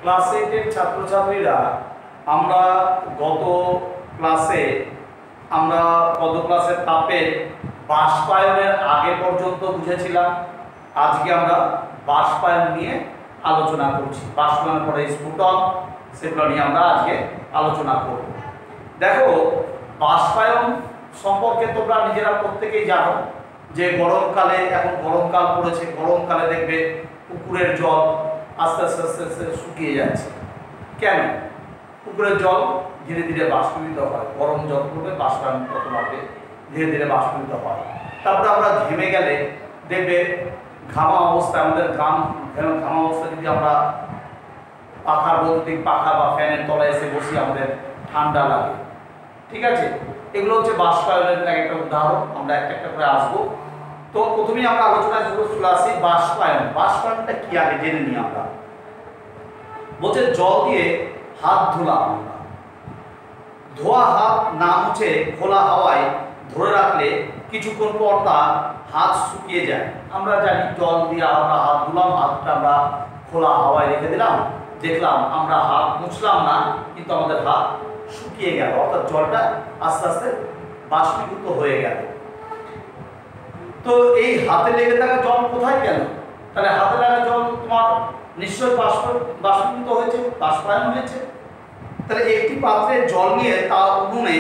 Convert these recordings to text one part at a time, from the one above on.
Class 8 এর ছাত্রছাত্রীরা আমরা গত ক্লাসের তাপের বাষ্পায়নের আগে পর্যন্ত বুঝেছিলাম। আজকে আমরা বাষ্পায়ন নিয়ে আলোচনা করছি। বাষ্পায়নের পরে স্ফুটন, সেগুলো নিয়ে আমরা আজকে আলোচনা করব। দেখো, বাষ্পায়ন সম্পর্কে তোমরা নিজেরা প্রত্যেকেই জানো যে গরমকালে, এখন গরমকাল পড়েছে, গরমকালে দেখবে পুকুরের জল আস্তে আস্তে আস্তে আস্তে শুকিয়ে যাচ্ছে। কেন? পুকুরের জল ধীরে ধীরে বাষ্পীভূত হয়, গরম জল পড়বে, বাষ্পায়ন তত বাড়বে, ধীরে ধীরে বাষ্পীভূত হয়। তারপরে আমরা ঘেমে গেলে দেখবে ঘামা অবস্থায়, আমাদের ঘামা অবস্থায় যদি আমরা বৈদ্যুতিক পাখা বা ফ্যানের তলায় এসে বসি, আমাদের ঠান্ডা লাগে। ঠিক আছে, এগুলো হচ্ছে বাষ্পায়নের একটা উদাহরণ। আমরা একটা একটা করে আসবো। তো প্রথমেই আমরা আলোচনায় চলে আসি বাষ্পায়ন। বাষ্পায়নটা কি আগে জেনে নিই আমরা। বলছে জল দিয়ে হাত ধোলা। ধোয়া হাত না মুছে খোলা হাওয়ায় ধরে রাখলে কিছুক্ষণ পর তার হাত শুকিয়ে যায়। আমরা জানি জল দিয়ে আমরা হাত ধুলাম, হাতটা আমরা খোলা হাওয়ায় রেখে দিলাম, দেখলাম আমরা হাত মুছলাম না, কিন্তু আমাদের হাত শুকিয়ে গেল, অর্থাৎ জলটা আস্তে আস্তে বাষ্পীভূত হয়ে গেল। তো এই হাতে লেগে থাকা জল কোথায় গেল? তাহলে হাতে লাগা জল তোমার নিশ্চয়ই বাষ্পীভূত হয়েছে, বাষ্পায়ন হয়েছে। তাহলে একটি পাত্রে জল নিয়ে তা উনুনে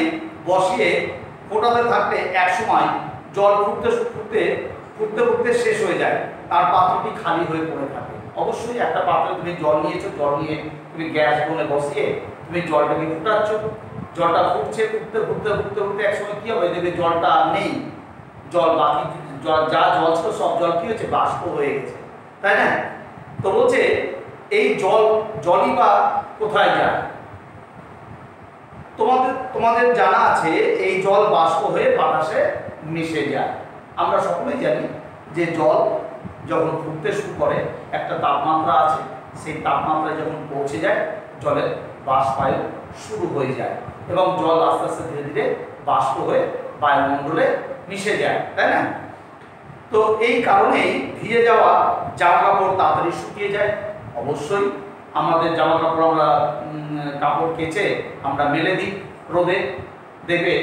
বসিয়ে ফোটাতে থাকলে এক সময় জল ফুটতে ফুটতে শেষ হয়ে যায়, তার পাত্রটি খালি হয়ে পড়ে থাকে। অবশ্যই একটা পাত্রে তুমি জল নিয়েছো, জল নিয়ে তুমি গ্যাস বলে বসিয়ে তুমি জলটাকে ফুটাচ্ছ, জলটা ফুটছে, ফুটতে এক সময় কি হবে, দেখবে জলটা নেই, জল বাকি যা জল ছিল সব জল কি হয়েছে, বাষ্প হয়ে গেছে, তাই না? তো বলছে এই জলই বা কোথায় যায়? তোমাদের জানা আছে এই জল বাষ্প হয়ে বাতাসে মিশে যায়। আমরা সকলেই জানি যে জল যখন ফুটতে শুরু করে একটা তাপমাত্রা আছে, সেই তাপমাত্রায় যখন পৌঁছে যায় জলের বাষ্পায়ন শুরু হয়ে যায় এবং জল আস্তে আস্তে ধীরে ধীরে বাষ্প হয়ে বায়ুমণ্ডলে মিশে যায়, তাই না? তো এই কারণেই ভিজে যাওয়া জামা কাপড় তাড়াতাড়ি শুকিয়ে যায়। অবশ্যই আমাদের জামা কাপড় আমরা কাপড় কেচে আমরা মেলে দিই রোদে, দেখবে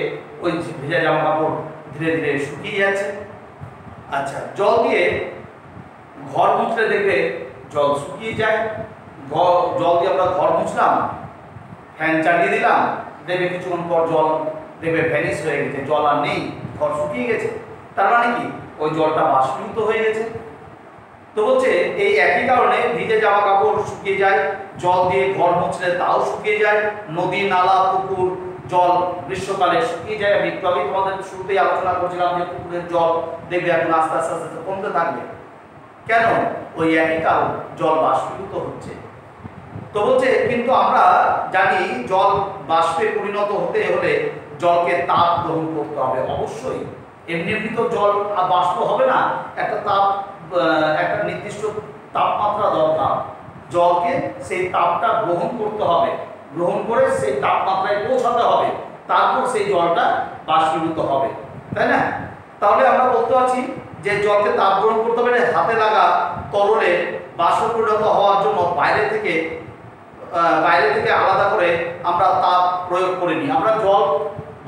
ওই ভেজা জামা কাপড় ধীরে ধীরে শুকিয়ে যাচ্ছে। আচ্ছা, জল দিয়ে ঘর মুছলে দেখবে জল শুকিয়ে যায়। জল দিয়ে আমরা ঘর মুছলাম, ফ্যান চালিয়ে দিলাম, দেখবে কিছুক্ষণ পর জল দেখবে ভ্যানিশ হয়ে গেছে, জল আর নেই, ঘর শুকিয়ে গেছে। তার মানে কি, ওই জলটা বাষ্পীভূত হয়ে গেছে। তো বলছে এই একই কারণে ভিজে জামা কাপড় শুকিয়ে যায়, জল দিয়ে ঘর মুছলে তাও শুকিয়ে যায়। নদী, নালা, পুকুর জল গ্রীষ্মকালে শুকিয়ে যায়। আমি একটু আগে তোমাদের শুরুতেই আলোচনা করছিলাম যে পুকুরের জল দেখবে এখন আস্তে আস্তে আস্তে কমতে থাকবে। কেন? ওই একই কারণ, জল বাষ্পীভূত হচ্ছে। তো বলছে কিন্তু আমরা জানি জল বাষ্পে পরিণত হতে হলে জলকে তাপ গ্রহণ করতে হবে। অবশ্যই এমনি তো জল বাষ্প হবে না, একটা নির্দিষ্ট তাপমাত্রা দরকার। জলকে সেই তাপটা গ্রহণ করতে হবে, গ্রহণ করে সেই তাপমাত্রায় পৌঁছাতে হবে, তারপর সেই জলটা বাষ্পীভূত হবে, তাই না? তাহলে আমরা বলতে পারছি যে জলকে তাপ গ্রহণ করতে হবে, হাতে লাগা তরলে বাষ্প পরিণত হওয়ার জন্য বাইরে থেকে আলাদা করে আমরা তাপ প্রয়োগ করে নিই। আমরা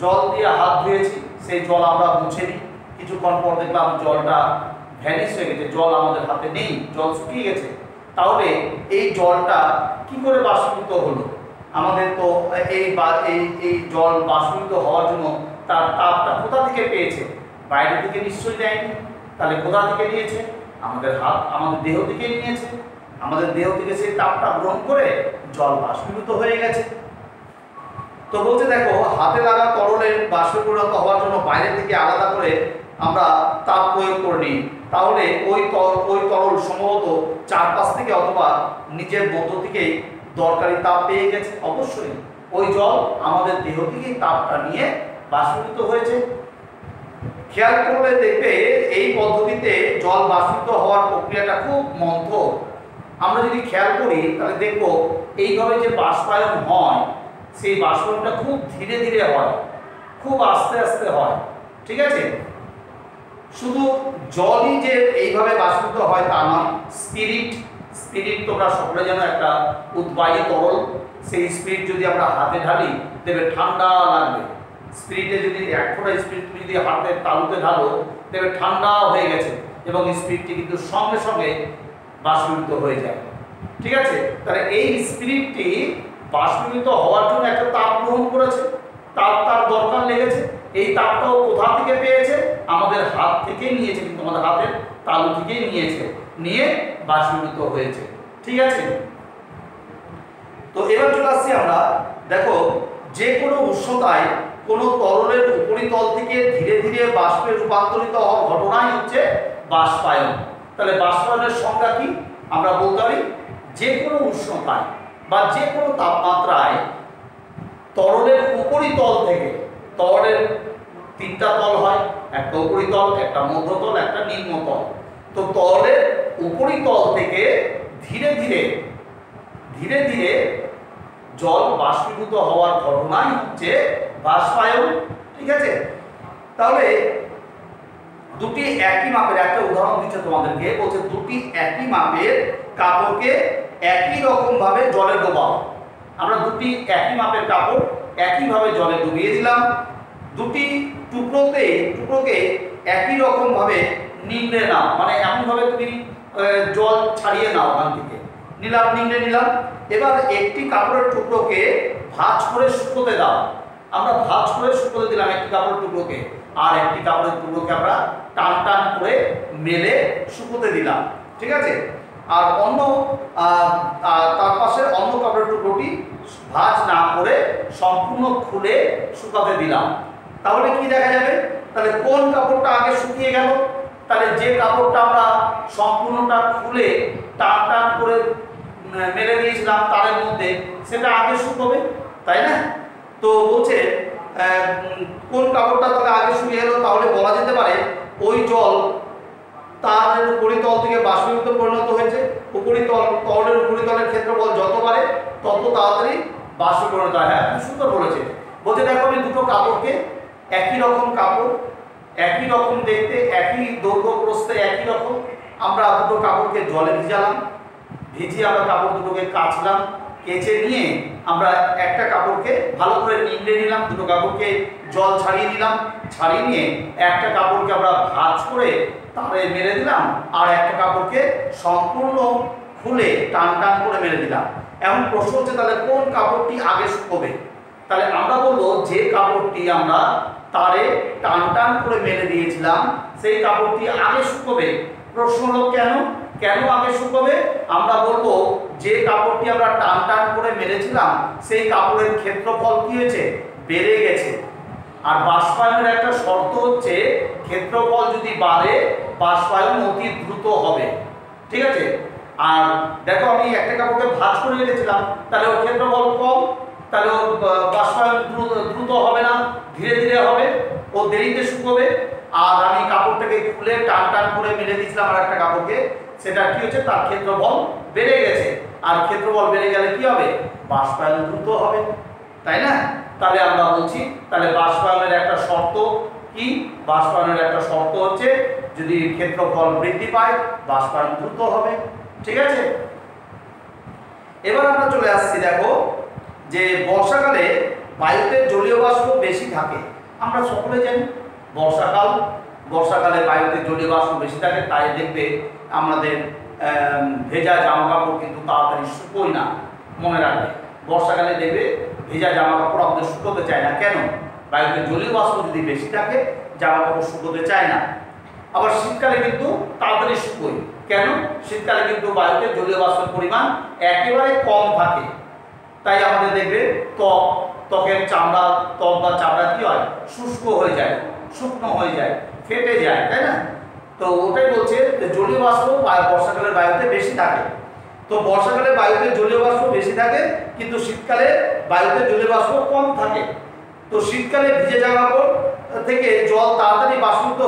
জল দিয়ে হাত ধুয়েছি, সেই জল আমরা মুছে নিই, কিছুক্ষণ পর দেখলাম জলটা ভ্যানিশ হয়ে গেছে, জল আমাদের হাতে নেই, জল শুকিয়ে গেছে। তাহলে এই জলটা কি করে বাষ্পীভূত হলো? আমাদের তো এই জল বাষ্পীভূত হওয়ার জন্য তার তাপটা কোথা থেকে পেয়েছে? বাইরে থেকে নিশ্চয়ই দেয়নি। তাহলে কোথা থেকে নিয়েছে? আমাদের দেহ থেকে নিয়েছে। আমাদের দেহ থেকে সেই তাপটা গ্রহণ করে জল বাষ্পীভূত হয়ে গেছে। তো বলছে দেখো, হাতে লাগা তরলের বাষ্পে পরিণত হওয়ার জন্য বাইরে থেকে আলাদা করে আমরা তাপ প্রয়োগ করে নিই, তাহলে ওই তরল সম্ভবত চারপাশ থেকে অথবা নিজের মধ্য থেকেই দরকারি তাপ পেয়ে গেছে। অবশ্যই ওই জল আমাদের দেহ থেকেই তাপটা নিয়ে বাষ্পীভূত হয়েছে। খেয়াল করলে দেখবে এই পদ্ধতিতে জল বাষ্পীভূত হওয়ার প্রক্রিয়াটা খুব মন্থর। আমরা যদি খেয়াল করি তাহলে দেখব এইভাবে যে বাষ্পায়ন হয়, সেই বাষ্পায়নটা খুব ধীরে ধীরে হয়, খুব আস্তে আস্তে হয়। ঠিক আছে, শুধু জলই যে এইভাবে বাষ্পীভূত হয় তা নয়, স্পিরিট তোমরা সকলে জানো একটা উদ্বায়ী তরল, সেই স্পিরিট যদি আমরা হাতে ঢালি দেখবে ঠান্ডা লাগবে। স্পিরিটে যদি এক ফোঁটা স্পিরিট যদি হাতের তালুতে ঢালো দেখবে ঠান্ডা হয়ে গেছে এবং স্পিরিটটি কিন্তু সঙ্গে সঙ্গে বাষ্পীভূত হয়ে যায়। ঠিক আছে, তাহলে এই স্পিরিটটি বাষ্পীভূত হওয়ার জন্য একটা তাপ গ্রহণ করেছে, তার দরকার লেগেছে। এই তাপটাও কোথা থেকে পেয়েছে? আমাদের হাত থেকেই নিয়েছে, কিন্তু আমাদের হাতের তালু থেকেই নিয়েছে, নিয়ে বাষ্পীভূত হয়েছে। ঠিক আছে, তো এবার চলে আসছি আমরা, দেখো যে কোনো উষ্ণতায় কোনো তরলের উপরিতল থেকে ধীরে ধীরে বাষ্পে রূপান্তরিত হওয়ার ঘটনাই হচ্ছে বাষ্পায়ন। তাহলে বাষ্পায়নের সংজ্ঞা কি? আমরা বলতে পারি যে কোনো উষ্ণতায় বা যে কোনো তাপমাত্রায় তরলের উপরিতল থেকে, তরলের তিনটা তল হয়, একটা উপরিতল, একটা মধ্যতল, একটা নিম্নতল। তো তরলের উপরিতল থেকে ধীরে ধীরে ধীরে ধীরে জল বাষ্পীভূত হওয়ার ঘটনাই হচ্ছে বাষ্পায়ন। ঠিক আছে, তাহলে দুটি একই মাপের, একটা উদাহরণ দিচ্ছে তোমাদেরকে, বলছে দুটি একই মাপের কাপড়কে একই রকম ভাবে জলে ডোবাও। আমরা দুটি একই মাপের কাপড় একইভাবে জলে ডুবিয়ে দিলাম, দুটি টুকরোকে একই রকম ভাবে নিংড়ে নাও, মানে এমন ভাবে তুমি জল ছাড়িয়ে নাও, ওখান থেকে নিলাম, নিংড়ে নিলাম। এবার একটি কাপড়ের টুকরোকে ভাঁজ করে শুকোতে দাও। আমরা ভাঁজ করে শুকোতে দিলাম একটি কাপড়ের টুকরোকে, আর একটি কাপড়ের টুকরোকে আমরা টান টান করে মেলে শুকোতে দিলাম। ঠিক আছে, আর তার পাশে অন্য কাপড়ের টুকরোটি ভাঁজ না করে সম্পূর্ণ খুলে শুকাতে দিলাম। তাহলে কি দেখা যাবে? তাহলে কোন কাপড়টা আগে শুকিয়ে গেল? তাহলে যে কাপড়টা আমরা সম্পূর্ণটা খুলে টান টান করে মেলে দিয়েছিলাম তারের মধ্যে, সেটা আগে শুকোবে, তাই না? তো বলছে কোন কাপড়টা তাহলে আগে শুকিয়ে গেল, তাহলে বলা যেতে পারে ওই জল তারের উপরিতল থেকে বাষ্পীভূত পরিণত হয়েছে। তরলের উপরিতলের ক্ষেত্রফল যত বাড়ে তত তাড়াতাড়ি বাষ্পে পরিণত হয়। হ্যাঁ, সুন্দর বলেছে। বলছে দেখো আমি দুটো কাপড়কে, একই রকম কাপড়, একই রকম দেখতে, একই দৈর্ঘ্য প্রস্থে একই রকম, আমরা দুটো কাপড়কে জলে ভিজালাম, ভিজিয়ে আমরা কাপড় দুটোকে কাচলাম, কেচে নিয়ে আমরা একটা কাপড়কে ভালো করে নিংড়ে নিলাম, দুটো কাপড়কে জল ছাড়িয়ে নিলাম, ছাড়িয়ে নিয়ে একটা কাপড়কে আমরা ভাঁজ করে তারে মেরে দিলাম, আর একটা কাপড়কে সম্পূর্ণ খুলে টান টান করে মেরে দিলাম। এমন প্রশ্ন হচ্ছে তাহলে কোন কাপড়টি আগে শুকোবে? তাহলে আমরা বলবো যে কাপড়টি আমরা তারে টান টান করে মেরে দিয়েছিলাম সেই কাপড়টি আগে শুকোবে। প্রশ্ন হলো কেন আগে শুকোবে? আমরা বলবো যে কাপড়টি আমরা টান টান করে মেরেছিলাম সেই কাপড়ের ক্ষেত্রফল কি হয়েছে? বেড়ে গেছে। আর বাষ্পায়নের একটা শর্ত হচ্ছে ক্ষেত্রফল যদি বাড়ে বাষ্পায়ন অতি দ্রুত হবে। ঠিক আছে, আর দেখো আমি একটা কাপড়কে ভাঁজ করে রেখেছিলাম, তাহলে ওর ক্ষেত্রফল কম, তাহলে ওর বাষ্পায়ন দ্রুত হবে না, ধীরে ধীরে হবে, ও দেরিতে শুকোবে। আর আমি কাপড়টাকে খুলে টান টান করে মেলে দিয়েছিলাম আর একটা কাপড়কে, সেটা কি হচ্ছে? তার ক্ষেত্রফল বেড়ে গেছে। আর ক্ষেত্রফল বেড়ে গেলে কি হবে? বাষ্পায়ন দ্রুত হবে, তাই না? তাহলে আমরা বলছি তাহলে বাষ্পায়নের একটা শর্ত কি? বাষ্পায়নের একটা শর্ত হচ্ছে যদি ক্ষেত্রফল বৃদ্ধি পায় বাষ্পায়ন দ্রুত হবে। ঠিক আছে, এবার আমরা চলে আসছি, দেখো যে বর্ষাকালে বায়ুতে জলীয় বাষ্প বেশি থাকে। আমরা সকলে জানি বর্ষাকালে বায়ুতে জলীয় বাষ্প বেশি থাকে, তাই দেখবে আমাদের ভেজা জামা কাপড় কিন্তু তাড়াতাড়ি শুকোয় না। মনে রাখবে, বর্ষাকালে দেখবে ভেজা জামা কাপড় আমাদের শুকোতে চায় না। কেন? বায়ুতে জলীয় বাষ্প যদি বেশি থাকে জামা কাপড় শুকোতে চায় না। আবার শীতকালে কিন্তু তাড়াতাড়ি শুকোয়। কেন? শীতকালে কিন্তু বায়ুতে জলীয় বাষ্পের পরিমাণ একেবারে কম থাকে, তাই আমাদের দেখবে ত্বকের চামড়া, ত্বক বা চামড়া কি হয়? শুষ্ক হয়ে যায়, শুকনো হয়ে যায়, ফেটে যায়, তাই না? তো ওটাই বলছে যে জলীয় বাষ্প বর্ষাকালের বায়ুতে বেশি থাকে। তো বর্ষাকালে বায়ুতে জলীয় বাষ্প বেশি থাকে, কিন্তু শীতকালে বায়ুতে জলীয় বাষ্প কম থাকে। তো শীতকালে ভিজে জামা কাপড় থেকে জল তাড়াতাড়ি বাষ্পীভূত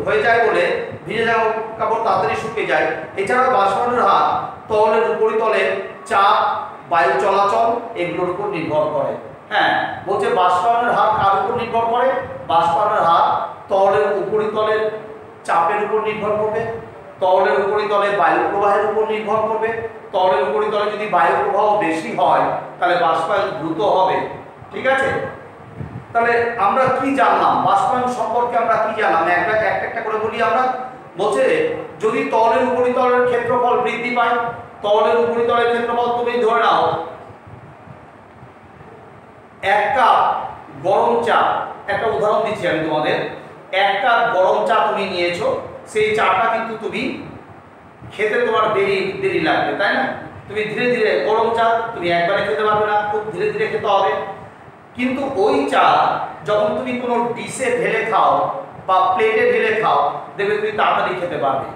হয়ে যায় বলে ভিজে জামা কাপড় তাড়াতাড়ি শুকিয়ে যায়। এছাড়াও বাষ্পায়নের হার তরলের উপরিতলের চাপ, বায়ু চলাচল এগুলোর উপর নির্ভর করে। হ্যাঁ, বলছে বাষ্পায়নের হার কার উপর নির্ভর করে? বাষ্পায়নের হার তরলের উপরিতলের চাপের উপর নির্ভর করবে, তরলের উপরিতলে বায়ু প্রবাহের উপর নির্ভর করবে। তরলের উপরিতলে যদি বায়ু প্রবাহ বেশি হয় তাহলে বাষ্পায়ন দ্রুত হবে। ঠিক আছে, তাহলে আমরা কি জানলাম বাষ্পায়ন সম্পর্কে? আমরা কি জানলাম একটা করে বলি আমরা। বলছে যদি তরলের উপরিতলের ক্ষেত্রফল বৃদ্ধি পায়, তরলের উপরিতলের ক্ষেত্রফল তুমি ধরে নাও 1 কাপ গরম চা, একটা উদাহরণ দিচ্ছি আমি তোমাদের, 1 কাপ গরম চা তুমি নিয়েছো, সেই চাটা কিন্তু তুমি খেতে তোমার দেরি লাগবে, তাই না? তুমি ধীরে ধীরে, গরম চা তুমি একবারে খেতে পারবে না, খুব ধীরে ধীরে খেতে হবে। কিন্তু ওই চা যখন তুমি কোনো ডিশে ঢেলে খাও বা প্লেটে ঢেলে খাও, দেখবে তুমি তাড়াতাড়ি খেতে পারবে।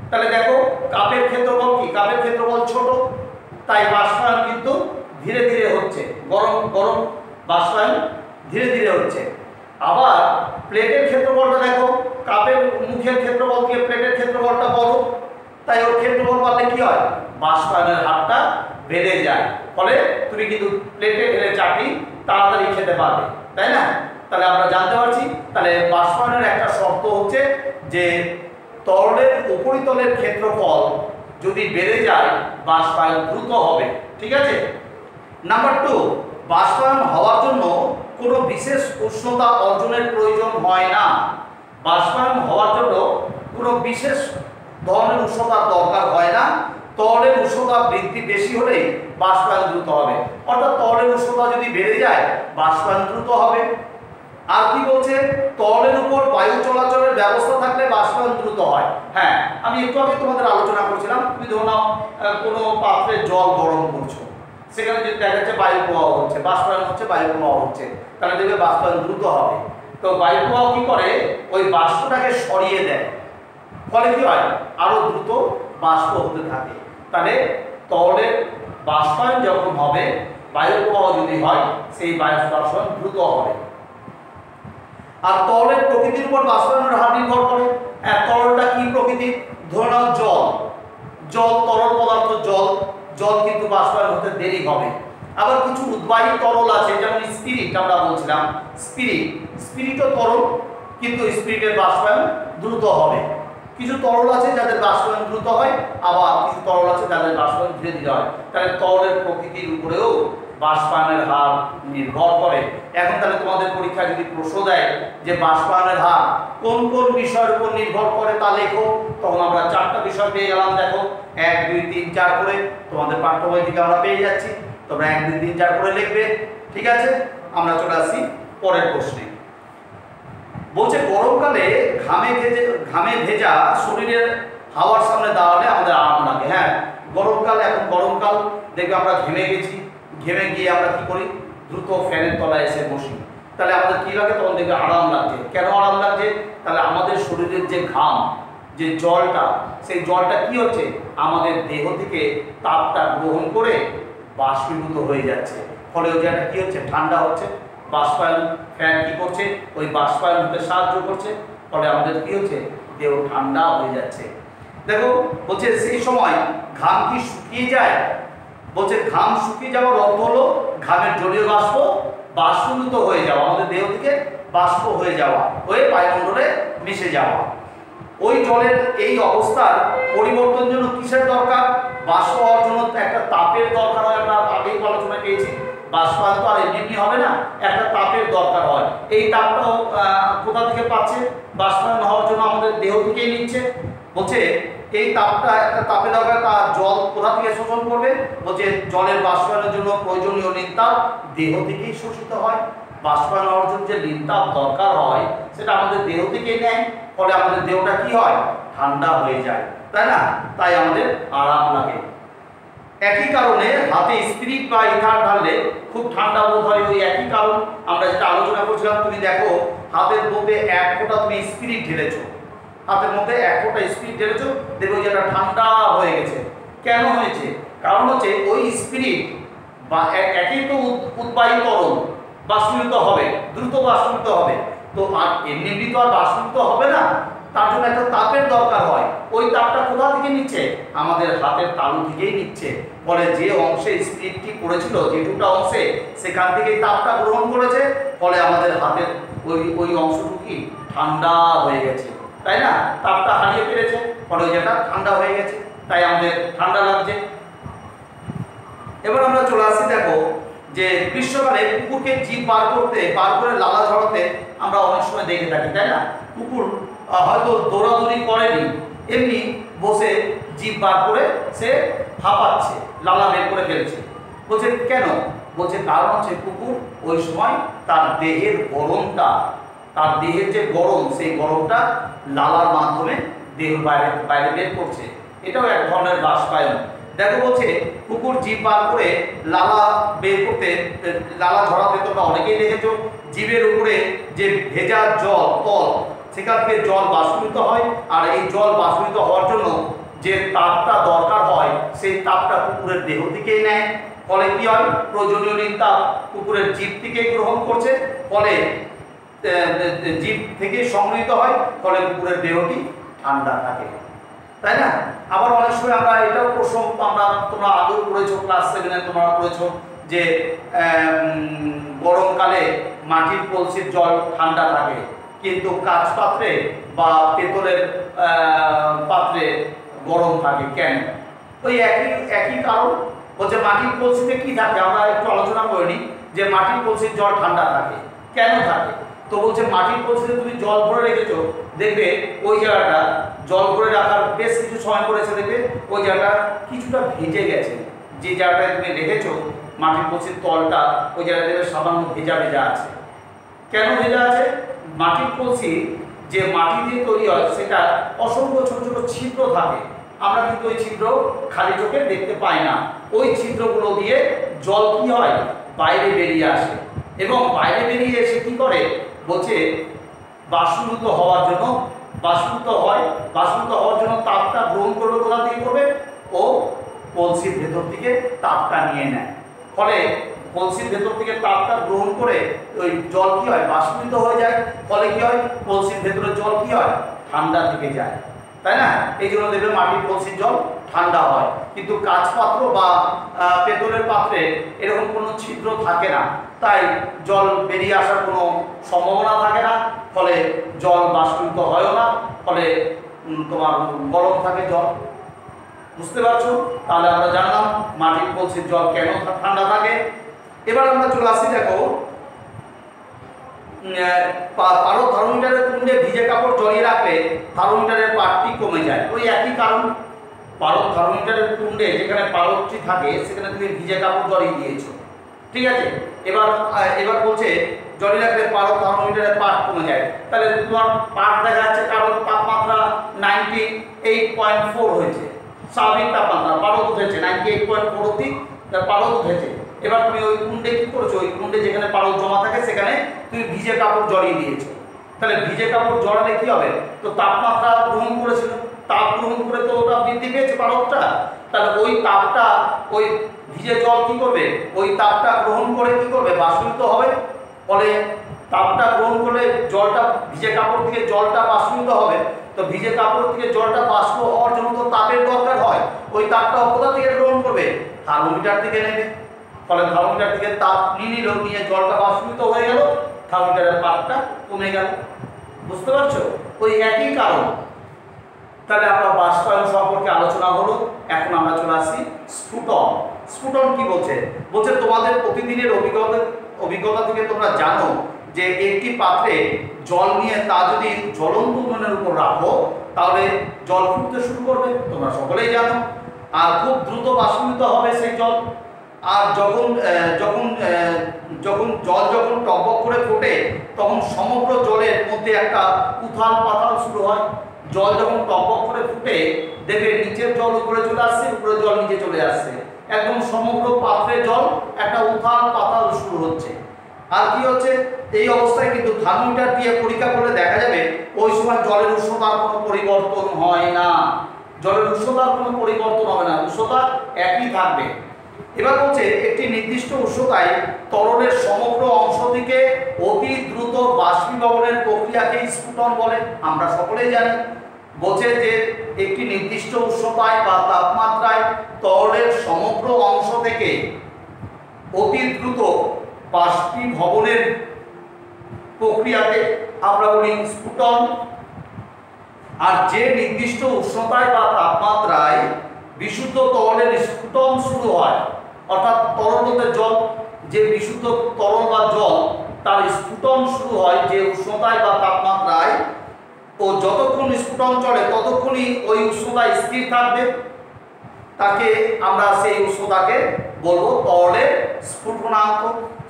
তাহলে দেখো কাপের ক্ষেত্রফল কি? কাপের ক্ষেত্রফল ছোট, তাই বাষ্পায়ন কিন্তু ধীরে ধীরে হচ্ছে, গরম গরম বাষ্পায়ন ধীরে ধীরে হচ্ছে। আবার প্লেটের ক্ষেত্রফলটা দেখো, কাপের মুখের ক্ষেত্রফল দিয়ে প্লেটের ক্ষেত্রফলটা বড়, তাই ওর ক্ষেত্রফল বাড়লে কি হয়? বাষ্পায়নের হারটা বেড়ে যায়, ফলে তুমি কিন্তু প্লেটে ঢেলে চাটি তাড়াতাড়ি খেতে পারবে, তাই না? তাহলে আমরা জানতে পারছি তাহলে বাষ্পায়নের একটা শর্ত হচ্ছে যে তরলের উপরিতলের ক্ষেত্রফল যদি বেড়ে যায় বাষ্পায়ন দ্রুত হবে। ঠিক আছে। নাম্বার 2, বাষ্পায়ন হওয়ার জন্য কোনো বিশেষ উষ্ণতা অর্জনের প্রয়োজন হয় না। বাষ্পায়ন হওয়ার জন্য কোনো বিশেষ ধরনের উষ্ণতার দরকার হয় না। তরলের উষ্ণতা বৃদ্ধি বেশি হলেই বাষ্পায়ন দ্রুত হবে, অর্থাৎ তরলের উষ্ণতা যদি বেড়ে যায় বাষ্পায়ন দ্রুত হবে। আর কি বলছে? তরলের উপর বায়ু চলাচলের ব্যবস্থা থাকলে বাষ্পায়ন দ্রুত হয়। হ্যাঁ, আমি একটু আগে তোমাদের আলোচনা করছিলাম, তুমি ধরো নাও কোনো পাত্রে জল গরম করছো, সেখানে যদি দেখা যাচ্ছে বায়ু প্রবাহ হচ্ছে, বাষ্পায়ন হচ্ছে, বায়ু প্রবাহ হচ্ছে, তাহলে দেখবে বাষ্পায়ন দ্রুত হবে। তো বায়ু প্রবাহ কি করে? ওই বাষ্পটাকে সরিয়ে দেয়, ফলে কি হয়? আরো দ্রুত বাষ্প হতে থাকে। তাহলে তরলের বাষ্পায়ন যখন হবে, বায়ু প্রবাহ যদি হয়, সেই বাষ্পায়ন দ্রুত হবে। আর তরলের প্রকৃতির উপর বাষ্পায়নের হার নির্ভর করে। তরলটা কি প্রকৃতি? ধরে নাও জল, জল তরল পদার্থ, জল কিন্তু বাষ্পায়ন হতে দেরি হবে। আবার কিছু উদ্বায়ী তরল আছে, যেমন স্পিরিট, আমরা বলছিলাম স্পিরিটও তরল, কিন্তু স্পিরিটের বাষ্পায়ন দ্রুত হবে। কিছু তরল আছে যাদের বাষ্পায়ন দ্রুত হয়, আবার কিছু তরল আছে যাদের বাষ্পায়ন ধীরে ধীরে হয়। তাহলে তরলের প্রকৃতির উপরেও বাষ্পায়নের হার নির্ভর করে। এখন তাহলে তোমাদের পরীক্ষায় যদি প্রশ্ন দেয় যে বাষ্পায়নের হার কোন কোন বিষয়ের উপর নির্ভর করে তা লেখো, তখন আমরা 4টা বিষয় পেয়ে গেলাম। দেখো 1, 2, 3, 4 করে তোমাদের পাঠ্য বই থেকে আমরা পেয়ে যাচ্ছি। তোমরা 1, 2, 3, 4 করে লিখবে। ঠিক আছে, আমরা চলে আসি পরের প্রশ্নে। বলছে গরমকালে ঘামে ভেজা শরীরের হাওয়ার সামনে দাঁড়ালে আমাদের আরাম লাগে। হ্যাঁ, গরমকাল, এখন গরমকাল, দেখবে আমরা ঘেমে গেছি, ঘেমে গিয়ে আমরা কি করি? দ্রুত ফ্যানের তলায় এসে বসি, তাহলে আমাদের কি লাগে? তখন দেখবে আরাম লাগছে। কেন আরাম লাগছে? তাহলে আমাদের শরীরের যে ঘাম, যে জলটা, সেই জলটা কি হচ্ছে? আমাদের দেহ থেকে তাপটা গ্রহণ করে বাষ্পীভূত হয়ে যাচ্ছে, ফলে ওই জায়গাটা কি হচ্ছে? ঠান্ডা হচ্ছে। বাষ্পায়ন, ফ্যান কি করছে? ওই বাষ্পায়ন হতে সাহায্য করছে, ফলে আমাদের কি হচ্ছে? দেহ ঠান্ডা হয়ে যাচ্ছে। দেখো বলছে সেই সময় ঘাম কি শুকিয়ে যায়? বলছে ঘাম শুকিয়ে যাওয়ার অর্থ হলো ঘামের জলীয় বাষ্প বাষ্পীভূত হয়ে যাওয়া, আমাদের দেহ থেকে বাষ্প হয়ে যাওয়া, হয়ে বায়ুমণ্ডলে মিশে যাওয়া। ওই জলের এই অবস্থার পরিবর্তনের জন্য কিসের দরকার? বাষ্প হওয়ার জন্য একটা তাপের দরকার হয়। আমরা আগেই আলোচনা পেয়েছি, বাষ্পায়ন তো আর এমনি হবে না, একটা তাপের দরকার হয়। এই তাপটাও কোথা থেকে পাচ্ছে? বাষ্পায়ন হওয়ার জন্য আমাদের দেহ থেকেই নিচ্ছে। বলছে এই তাপটা, একটা তাপের দরকার, তা জল কোথা থেকে শোষণ করবে? বলছে জলের বাষ্পায়নের জন্য প্রয়োজনীয় নির্তাপ দেহ থেকেই শোষিত হয়। বাষ্পায়ন হওয়ার জন্য যে নির্তাপ দরকার হয় সেটা আমাদের দেহ থেকেই নেয়, ফলে আমাদের দেহটা কি হয়? ঠান্ডা হয়ে যায়, তাই না? তাই আমাদের আরাম লাগে। একই কারণে হাতে স্পিরিট বা ইথার ঢাললে খুব ঠান্ডা বোধ হয়। ওই একই কারণ আমরা যেটা আলোচনা করছিলাম। তুমি দেখো হাতের মধ্যে 1 ফোঁটা তুমি স্পিরিট ঢেলেছো, হাতের মধ্যে 1 ফোঁটা স্পিরিট ঢেলেছো, দেখো যেটা ঠান্ডা হয়ে গেছে। কেন হয়েছে? কারণ হচ্ছে ওই স্পিরিট বা একই তো উদ্বায়ী তরল, বাষ্পীভূত হবে, দ্রুত বাষ্পীভূত হবে। তো আর এমনি তো আর বাষ্পীভূত হবে না, তার জন্য একটা তাপের দরকার হয়। ওই তাপটা কোথা থেকে নিচ্ছে? আমাদের হাতের তালু থেকেই নিচ্ছে। ফলে যে অংশে স্পিরিটটি পড়েছিল, যেটুকটা অংশে, সেখান থেকেই তাপটা গ্রহণ করেছে, ফলে আমাদের হাতের ওই অংশটুকুই ঠান্ডা হয়ে গেছে, তাই না? তাপটা হারিয়ে ফেলেছে। ফলে ওই জায়গাটা ঠান্ডা হয়ে গেছে, তাই আমাদের ঠান্ডা লাগছে। এবার আমরা চলে আসছি, দেখো যে গ্রীষ্মকালে কুকুরকে জিভ বার করে লালা ঝরাতে আমরা অনেক সময় দেখে থাকি, তাই না? কুকুর হয়তো দৌড়াদৌড়ি করেনি, এমনি বসে জিভ বার করে সে হাঁপাচ্ছে, লালা বের করে ফেলছে। বলছে কেন? বলছে কারণ হচ্ছে কুকুর ওই সময় তার দেহের গরমটা, তার দেহের যে গরম, সেই গরমটা লালার মাধ্যমে দেহের বাইরে বের করছে। এটাও এক ধরনের বাষ্পায়ন। দেখো বলছে কুকুর জিভ বার করে লালা বের করতে, লালা ঝরাতে তোমরা অনেকেই দেখেছো, জিভের উপরে যে ভেজা জল তল, সেখান থেকে জল বাষ্পীভূত হয়, আর এই জল বাষ্পীভূত হওয়ার জন্য যে তাপটা দরকার হয় সেই তাপটা কুকুরের দেহ থেকেই নেয়। ফলে কি হয়? প্রয়োজনীয় তাপ কুকুরের জিভ থেকেই গ্রহণ করছে, ফলে জিভ থেকে সংগৃহীত হয়, ফলে কুকুরের দেহটি ঠান্ডা থাকে, তাই না? আবার অনেক সময় আমরা এটাও প্রশ্ন তোমরা আগেও পড়েছো, ক্লাস 7-এ তোমরা পড়েছো যে গরমকালে মাটির কলসির জল ঠান্ডা থাকে, কিন্তু কাঁচ পাত্রে বা পেতলের পাত্রে গরম থাকে। কেন? ওই একই কারণ। বলছে মাটির কলসিতে কি থাকে, আমরা একটু আলোচনা করে নিই যে মাটির কলসির জল ঠান্ডা থাকে কেন থাকে। তো বলছে মাটির কলসিতে তুমি জল ভরে রেখেছো, দেখবে ওই জায়গাটা জল ভরে রাখার বেশ কিছু সময় পড়েছে, দেখবে ওই জায়গাটা কিছুটা ভিজে গেছে। যে জায়গাটায় তুমি রেখেছো মাটির কলসির তলটা, ওই জায়গাটা দেখবে সামান্য ভেজা ভেজা আছে। কেন ভেজা আছে? মাটির কলসি যে মাটি দিয়ে তৈরি হয় সেটা অসংখ্য ছোট ছোট ছিদ্র থাকে, আমরা কিন্তু ওই ছিদ্র খালি চোখে দেখতে পাই না। ওই ছিদ্রগুলো দিয়ে জল কি হয়? বাইরে বেরিয়ে আসে, এবং বাইরে বেরিয়ে এসে কি করে? বলছে বাষ্পীভূত হওয়ার জন্য, বাষ্পীভূত হওয়ার জন্য তাপটা গ্রহণ করবে, কোথা থেকে করবে? ও কলসির ভেতর থেকে তাপটা নিয়ে নেয়। ফলে কলসির ভেতর থেকে তাপটা গ্রহণ করে ওই জল কি হয়? বাষ্পীভূত হয়ে যায়। ফলে কি হয়? কলসির ভেতরে জল কি হয়? ঠান্ডা থেকে যায়, তাই না? এই জন্য দেখবে মাটির কলসির জল ঠান্ডা হয়, কিন্তু কাঁচ পাত্র বা পেতলের পাত্রে এরকম কোনো ছিদ্র থাকে না, তাই জল বেরিয়ে আসার কোনো সম্ভাবনা থাকে না, ফলে জল বাষ্পীভূত হয়ও না, ফলে তোমার গরম থাকে জল। বুঝতে পারছো? তাহলে আমরা জানলাম মাটির কলসির জল কেন ঠান্ডা থাকে। এবার আমরা চলে আসি, দেখো পারদ থার্মোমিটারের কুণ্ডে ভিজে কাপড় জড়িয়ে রাখলে থার্মোমিটারের পাঠটি কমে যায়। ওই একই কারণ। পারদ থার্মোমিটারের কুণ্ডে যেখানে পারদটি থাকে সেখানে তুমি ভিজে কাপড় জড়িয়ে দিয়েছো, ঠিক আছে? এবার বলছে জড়িয়ে রাখলে পারদ থার্মোমিটারের পাঠ কমে যায়। তাহলে তোমার পাঠ দেখা যাচ্ছে কারণ তাপমাত্রা 98.4 হয়েছে, স্বাভাবিক তাপমাত্রা, পারদ উঠেছে 98.4 অবধি পারদ উঠেছে। এবার তুমি ওই কুণ্ডে কি করেছো? ওই কুণ্ডে যেখানে পারদ জমা থাকে সেখানে তুমি ভিজে কাপড় জড়িয়ে দিয়েছো। তাহলে ভিজে কাপড় জড়ালে কি হবে? তো তাপমাত্রা গ্রহণ করেছিল, তাপ গ্রহণ করে তো ওটা বৃদ্ধি পেয়েছে পারদটা। তাহলে ওই তাপটা ওই ভিজে জল কি করবে? ওই তাপটা গ্রহণ করে কি করবে? বাষ্পীভূত হবে। ফলে তাপটা গ্রহণ করলে জলটা, ভিজে কাপড় থেকে জলটা বাষ্পীভূত হবে। তো ভিজে কাপড় থেকে জলটা বাষ্প হওয়ার জন্য তো তাপের দরকার হয়। ওই তাপটা কোথা থেকে গ্রহণ করবে? থার্মোমিটার থেকে নেবে। ফলে থার্মোমিটার থেকে তাপ নিয়ে জলটা বাষ্পীভূত হয়ে গেল, থার্মোমিটারের পাঠটা কমে গেল। বুঝতে পারছো? ওই একই কারণ। তাহলে আমরা বাষ্পায়ন সম্পর্কে আলোচনা হলো। এখন আমরা চলে আসছি স্ফুটন। স্ফুটন কি বলছে? বলছে তোমাদের প্রতিদিনের অভিজ্ঞতা থেকে তোমরা জানো যে একটি পাত্রে জল নিয়ে তা যদি জ্বলন্ত উনুনের উপর রাখো তাহলে জল ফুটতে শুরু করবে, তোমরা সকলেই জানো। আর খুব দ্রুত বাষ্পীভূত হবে সেই জল। আর যখন জল টকবক করে ফোটে তখন সমগ্র জলের মধ্যে একটা উথাল পাতাল শুরু হয়। জল যখন টকবক করে ফুটে দেখবে নিচের জল উপরে চলে আসছে, উপরে জল নিচে চলে আসছে, একদম সমগ্র পাত্রে জল একটা উথাল পাতাল শুরু হচ্ছে। আর কি হচ্ছে? এই অবস্থায় কিন্তু থার্মোমিটার দিয়ে পরীক্ষা করলে দেখা যাবে ওই সময় জলের উষ্ণতার কোনো পরিবর্তন হয় না। জলের উষ্ণতার কোনো পরিবর্তন হবে না, উষ্ণতা একই থাকবে। এবার বলছে একটি নির্দিষ্ট উষ্ণতায় তরলের সমগ্র অংশ থেকে অতি দ্রুত বাষ্পীভবনের প্রক্রিয়াকে স্ফুটন বলে, আমরা সকলেই জানি। বলছে যে একটি নির্দিষ্ট উষ্ণতায় বা তাপমাত্রায় তরলের সমগ্র অংশ থেকে অতি দ্রুত বাষ্পীভবনের প্রক্রিয়াকে আমরা বলি স্ফুটন। আর যে নির্দিষ্ট উষ্ণতায় বা তাপমাত্রায় বিশুদ্ধ তরলের স্ফুটন শুরু হয়, অর্থাৎ তরল বলতে জল, যে বিশুদ্ধ তরল বা জল তার স্ফুটন শুরু হয় যে উষ্ণতায় বা তাপমাত্রায়, ও যতক্ষণ স্ফুটন চলে ততক্ষণই ওই উষ্ণতা স্থির থাকবে, তাকে আমরা সেই উষ্ণতাকে বলবো তরলের স্ফুটনাঙ্ক,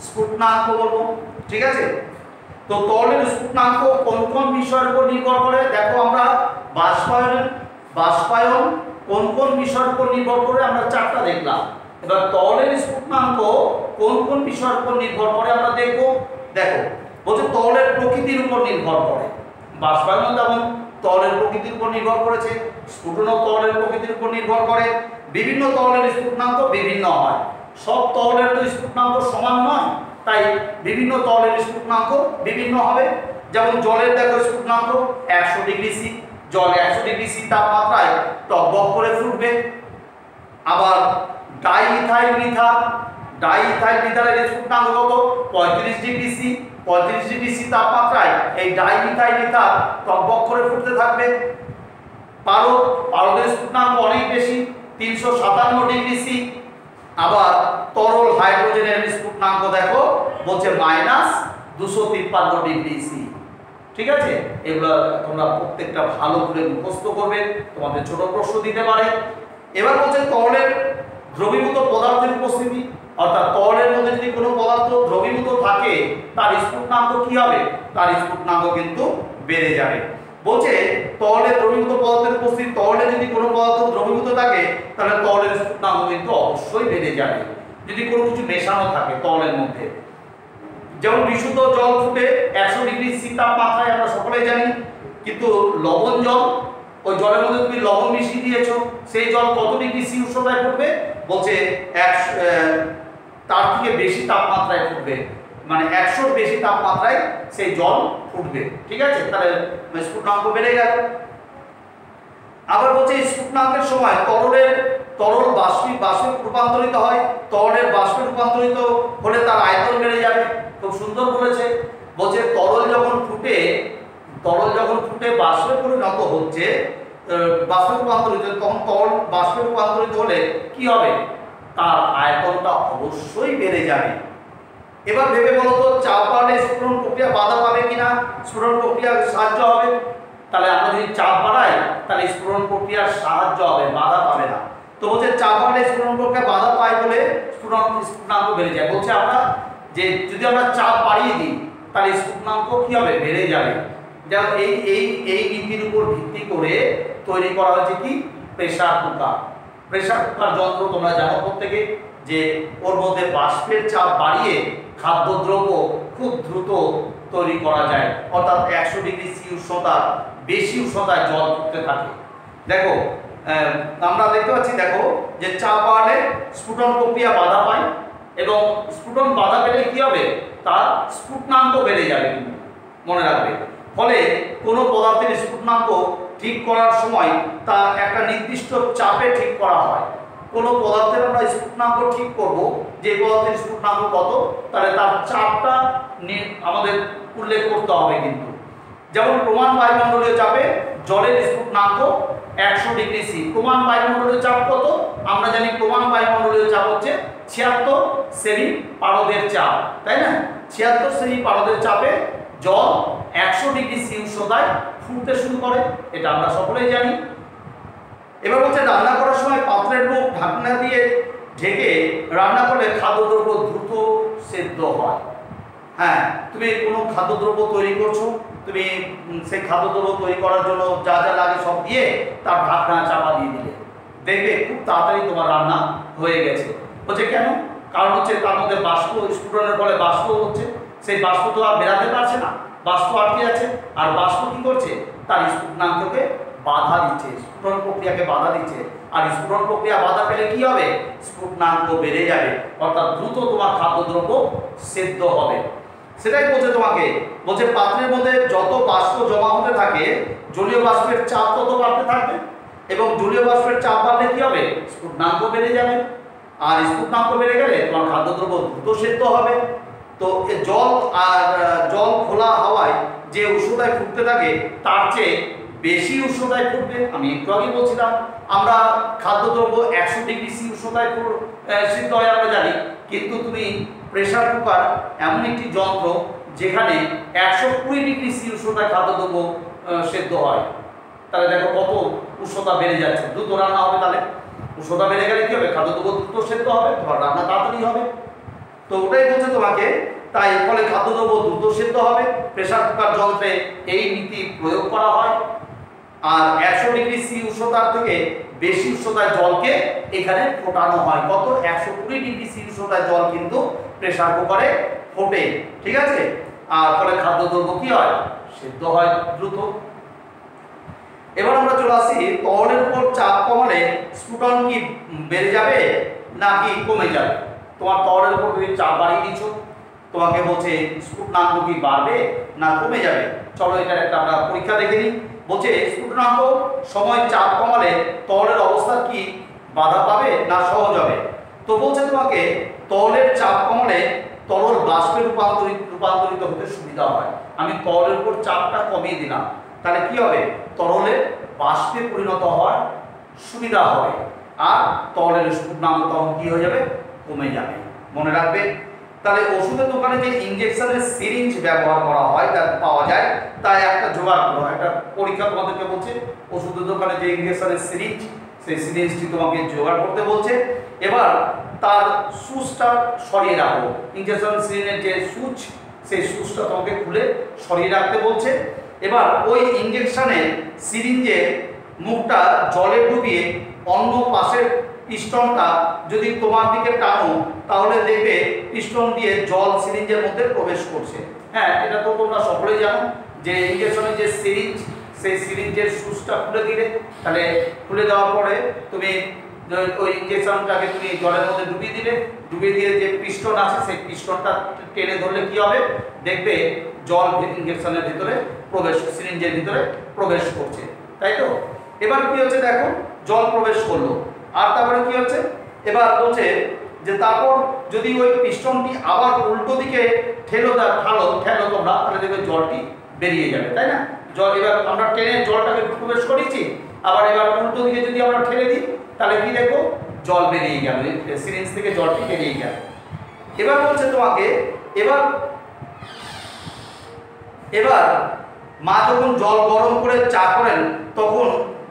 স্ফুটনাঙ্ক বলবো। ঠিক আছে, তো তরলের স্ফুটনাঙ্ক কোন কোন বিষয়ের উপর নির্ভর করে? দেখো আমরা বাষ্পায়ন কোন কোন বিষয়ের উপর নির্ভর করে আমরা চারটা দেখলাম। এবার তরলের স্ফুটনাঙ্ক কোন কোন বিষয়ের উপর নির্ভর করে আমরা দেখব। দেখো, বলছে তরলের প্রকৃতির উপর নির্ভর করে। বাষ্পায়ন যেমন তরলের প্রকৃতির উপর নির্ভর করেছে, স্ফুটনও তরলের প্রকৃতির উপর নির্ভর করে। বিভিন্ন তরলের স্ফুটনাঙ্ক বিভিন্ন হয়, সব তরলের তো স্ফুটনাঙ্ক সমান নয়, তাই বিভিন্ন তরলের স্ফুটনাঙ্ক বিভিন্ন হবে। যেমন জলের দেখো স্ফুটনাঙ্ক 100 ডিগ্রি সি, জল 100 ডিগ্রি সি তাপমাত্রায় টকবক করে ফুটবে। আবার ডাইইথাইল মিথালের স্ফুটনাঙ্ক কত? 35 ডিগ্রি সি, 35 ডিগ্রি সি তাপমাত্রায় এই ডাইইথাইল মিথাল টকবক করে ফুটতে থাকবে। পারদের স্ফুটনাঙ্ক অনেক বেশি, 357 ডিগ্রি সি। আবার তরল হাইড্রোজেনের স্ফুটনাঙ্ক দেখো বলছে -253 ডিগ্রি সি। ঠিক আছে, এগুলো তোমরা প্রত্যেকটা ভালো করে মুখস্থ করবে, তোমাদের ছোট প্রশ্ন দিতে পারে। এবার বলছে তরলের দ্রবীভূত পদার্থের উপস্থিতি, অর্থাৎ তরলের মধ্যে যদি কোনো পদার্থ দ্রবীভূত থাকে তার স্ফুটনাঙ্ক কি হবে? তার স্ফুটনাঙ্ক কিন্তু বেড়ে যাবে। বলছে তরলে দ্রবীভূত পদার্থের উপস্থিতি, তরলে যদি কোনো পদার্থ দ্রবীভূত থাকে তাহলে তরলের স্ফুটনাঙ্ক কিন্তু অবশ্যই বেড়ে যাবে। যদি কোনো কিছু মেশানো থাকে তরলের মধ্যে, যেমন বিশুদ্ধ জল ফুটে 100 ডিগ্রি সি তাপমাত্রায়, আমরা সকলেই জানি। কিন্তু লবণ জল, ওই জলের মধ্যে তুমি লবণ মিশিয়ে দিয়েছো, সেই জল কত ডিগ্রি সি উষ্ণতায় ফুটবে? বলছে তার থেকে বেশি তাপমাত্রায় ফুটবে, মানে 100 বেশি তাপমাত্রায় সেই জল ফুটবে। ঠিক আছে, তাহলে স্ফুটনাঙ্ক বেড়ে গেল। আবার বলছে স্ফুটনাঙ্কের সময় তরল বাষ্পে রূপান্তরিত হয়, তরলের বাষ্পে রূপান্তরিত হলে তার আয়তন বেড়ে যাবে। খুব সুন্দর বলেছে। বলছে তরল যখন ফুটে বাষ্পে পরিণত হচ্ছে, বাষ্পে রূপান্তরিত, তখন তরল বাষ্পে রূপান্তরিত হলে কি হবে? তার আয়তনটা অবশ্যই বেড়ে যাবে। এবার ভেবে বলো তো, চাপ বাড়লে স্ফুটন প্রক্রিয়া বাধা পাবে কিনা? স্ফুটন প্রক্রিয়া সাহায্য হবে। তাহলে আমরা যদি চাপ বাড়াই তাহলে স্ফুটন প্রক্রিয়ার সাহায্য হবে, বাধা পাবে না। তো বলছে চাপ বাড়লে স্ফুটন প্রক্রিয়া বাধা পায় বলে স্ফুটনাঙ্ক বেড়ে যায়। বলছে আমরা যে যদি আমরা চাপ বাড়িয়ে দিই তাহলে স্ফুটনাঙ্ক কি হবে? বেড়ে যাবে। যেমন এই নীতির উপর ভিত্তি করে তৈরি করা হয়েছে কি? Pressure cooker. প্রেসার কুকার যন্ত্র তোমরা জানো প্রত্যেকে, যে ওর মধ্যে বাষ্পের চাপ বাড়িয়ে খাদ্যদ্রব্য খুব দ্রুত তৈরি করা যায়, অর্থাৎ 100 ডিগ্রি সি উষ্ণতা বেশি উষ্ণতায় জল ফুটতে থাকে। দেখো আমরা দেখতে পাচ্ছি, দেখো যে চাপ বাড়লে স্ফুটন প্রক্রিয়া বাধা পায়, এবং স্ফুটন বাধা পেলে কি হবে? তার স্ফুটনাঙ্ক বেড়ে যাবে, কিন্তু মনে রাখবে। ফলে কোনো পদার্থের স্ফুটনাঙ্ক ঠিক করার সময় তা একটা নির্দিষ্ট চাপে ঠিক করা হয়। কোনো পদার্থের আমরা স্ফুটনাঙ্ক ঠিক করব, যে পদার্থের স্ফুটনাঙ্ক কত, তাহলে তার চাপটা আমাদের উল্লেখ করতে হবে। কিন্তু যেমন প্রমাণ বায়ুমণ্ডলীয় চাপে জলের স্ফুটনাঙ্ক 100 ডিগ্রি সি। প্রমাণ বায়ুমণ্ডলীয় চাপ কত? আমরা জানি প্রমাণ বায়ুমণ্ডলীয় চাপ হচ্ছে 76 সেমি পারদের চাপ, তাই না? 76 সেমি পারদের চাপে জল 100 ডিগ্রি সি উষ্ণতায় ফুটতে শুরু করে, এটা আমরা সকলেই জানি। এবার বলছে রান্না করার সময় পাত্রের মুখ ঢাকনা দিয়ে ঢেকে রান্না করলে খাদ্যদ্রব্য দ্রুত সেদ্ধ হয়। হ্যাঁ, তুমি কোনো খাদ্যদ্রব্য তৈরি করছো, তুমি সেই খাদ্যদ্রব্য তৈরি করার জন্য যা যা লাগে সব দিয়ে তার ঢাকনা চাপা দিয়ে দিলে, দেখবে খুব তাড়াতাড়ি তোমার রান্না হয়ে গেছে। বলছে কেন? কারণ হচ্ছে তার মধ্যে বাষ্প, স্ফুটনের ফলে বাষ্প হচ্ছে, সেই বাষ্প তো আর বেরাতে পারছে না, বাষ্প আটকে আছে। আর বাষ্প কি করছে? তার স্ফুটনাঙ্ককে বাধা দিচ্ছে, স্ফুটন প্রক্রিয়াকে বাধা দিচ্ছে। আর স্ফুটন প্রক্রিয়া বাধা পেলে কি হবে? স্ফুটনাঙ্ক বেড়ে যাবে, অর্থাৎ দ্রুত তোমার খাদ্যদ্রব্য সেদ্ধ হবে। সেটাই বলছে তোমাকে। বলছে পাত্রের মধ্যে যত বাষ্প জমা হতে থাকে জলীয় বাষ্পের চাপ তত বাড়তে থাকবে, এবং জলীয় বাষ্পের চাপ বাড়লে কি হবে? স্ফুটনাঙ্ক বেড়ে যাবে। আর স্ফুটনাঙ্ক বেড়ে গেলে তোমার খাদ্যদ্রব্য দ্রুত সেদ্ধ হবে। তো জল খোলা হাওয়ায় যে উষ্ণতায় ফুটতে থাকে তার চেয়ে বেশি উষ্ণতায় ফুটবে। আমি একটু আগে বলছিলাম আমরা খাদ্যদ্রব্য 100 ডিগ্রি সি উষ্ণতায় সিদ্ধ হয় আমরা জানি, কিন্তু তুমি প্রেসার কুকার এমন একটি যন্ত্র যেখানে 120 ডিগ্রি সি উষ্ণতায় খাদ্যদ্রব্য সেদ্ধ হয়। তাহলে দেখো কত উষ্ণতা বেড়ে যাচ্ছে, দ্রুত রান্না হবে। তাহলে উষ্ণতা বেড়ে গেলে কি হবে? খাদ্যদ্রব্য দ্রুত সেদ্ধ হবে, তোমার রান্না তাড়াতাড়ি হবে। তো ওটাই বলছে তোমাকে, তাই ফলে খাদ্যদ্রব্য দ্রুত সেদ্ধ হবে। প্রেসার কুকার যন্ত্রে এই নীতি প্রয়োগ করা হয়। আর 100 ডিগ্রি সি উষ্ণতার থেকে বেশি উষ্ণতায় জলকে এখানে ফোটানো হয়। কত? 120 ডিগ্রি সি উষ্ণতায় জল কিন্তু প্রেসার কুকারে ফোটে, ঠিক আছে? আর ফলে খাদ্যদ্রব্য কি হয়? সেদ্ধ হয় দ্রুত। এবার আমরা চলে আসি, তরলের উপর চাপ কমালে স্ফুটন কি বেড়ে যাবে নাকি কমে যাবে? তোমার তরলের উপর তুমি চাপ বাড়িয়ে দিচ্ছ, তোমাকে বলছে স্ফুটনাঙ্ক কি বাড়বে না কমে যাবে। চলো এটার একটা আমরা পরীক্ষা দেখে নিই। বলছে স্ফুটনাঙ্ক সময় চাপ কমালে তরলের অবস্থা কি বাধা পাবে না সহজ হবে? তো বলছে তোমাকে তরলের চাপ কমালে তরল বাষ্পে রূপান্তরিত হতে সুবিধা হয়। আমি তরলের উপর চাপটা কমিয়ে দিলাম, তাহলে কি হবে? তরলের বাষ্পে পরিণত হওয়ার সুবিধা হবে, আর তরলের স্ফুটনাঙ্ক তখন কি হয়ে যাবে? কমে যাবে। মনে রাখবে। তাহলে ওষুধের দোকানে যে ইনজেকশনের সিরিঞ্জ ব্যবহার করা হয়, তা পাওয়া যায়, তাই একটা জোগাড় করো। একটা পরীক্ষা তোমাদেরকে বলছে ওষুধের দোকানে যে ইনজেকশনের সিরিঞ্জ, সেই সিরিঞ্জটি তোমাকে জোগাড় করতে বলছে। এবার তার সুচটা সরিয়ে রাখো। ইনজেকশন সিরিঞ্জের যে সুচ, সেই সুচটা তোমাকে খুলে সরিয়ে রাখতে বলছে। এবার ওই ইনজেকশনের সিরিঞ্জের মুখটা জলে ডুবিয়ে অন্য পাশের পিস্টনটা যদি তোমার দিকে টানো, তাহলে দেখবে পিস্টন দিয়ে জল সিরিঞ্জের মধ্যে প্রবেশ করছে। হ্যাঁ, এটা তো তোমরা সকলেই জানো যে ইনজেকশনের যে সিরিঞ্জ, সেই সিরিঞ্জের সুচটা খুলে দিলে, তাহলে খুলে দেওয়ার পরে তুমি ওই ইনজেকশনটাকে তুমি জলের মধ্যে ডুবিয়ে দিলে, ডুবিয়ে দিয়ে যে পিস্টন আছে সেই পিস্টনটা টেনে ধরলে কি হবে? দেখবে জল ইনজেকশনের ভিতরে প্রবেশ, সিরিঞ্জের ভিতরে প্রবেশ করছে, তাই তো? এবার কি হচ্ছে দেখো, জল প্রবেশ করলো, আর তারপরে কি হচ্ছে? এবার বলছে যে তারপর যদি ওই পিস্টনটি আবার উল্টো দিকে ঠেলো তোমরা, তাহলে দেখবে জলটি বেরিয়ে যাবে, তাই না? জল এবার আমরা টেনে জলটাকে প্রবেশ করেছি, আবার এবার উল্টো দিকে যদি আমরা ঠেলে দিই, তাহলে কি দেখো? জল বেরিয়ে গেল, সিরিঞ্জ থেকে জলটি বেরিয়ে গেল। এবার বলছে তোমাকে, এবার মা যখন জল গরম করে চা করেন, তখন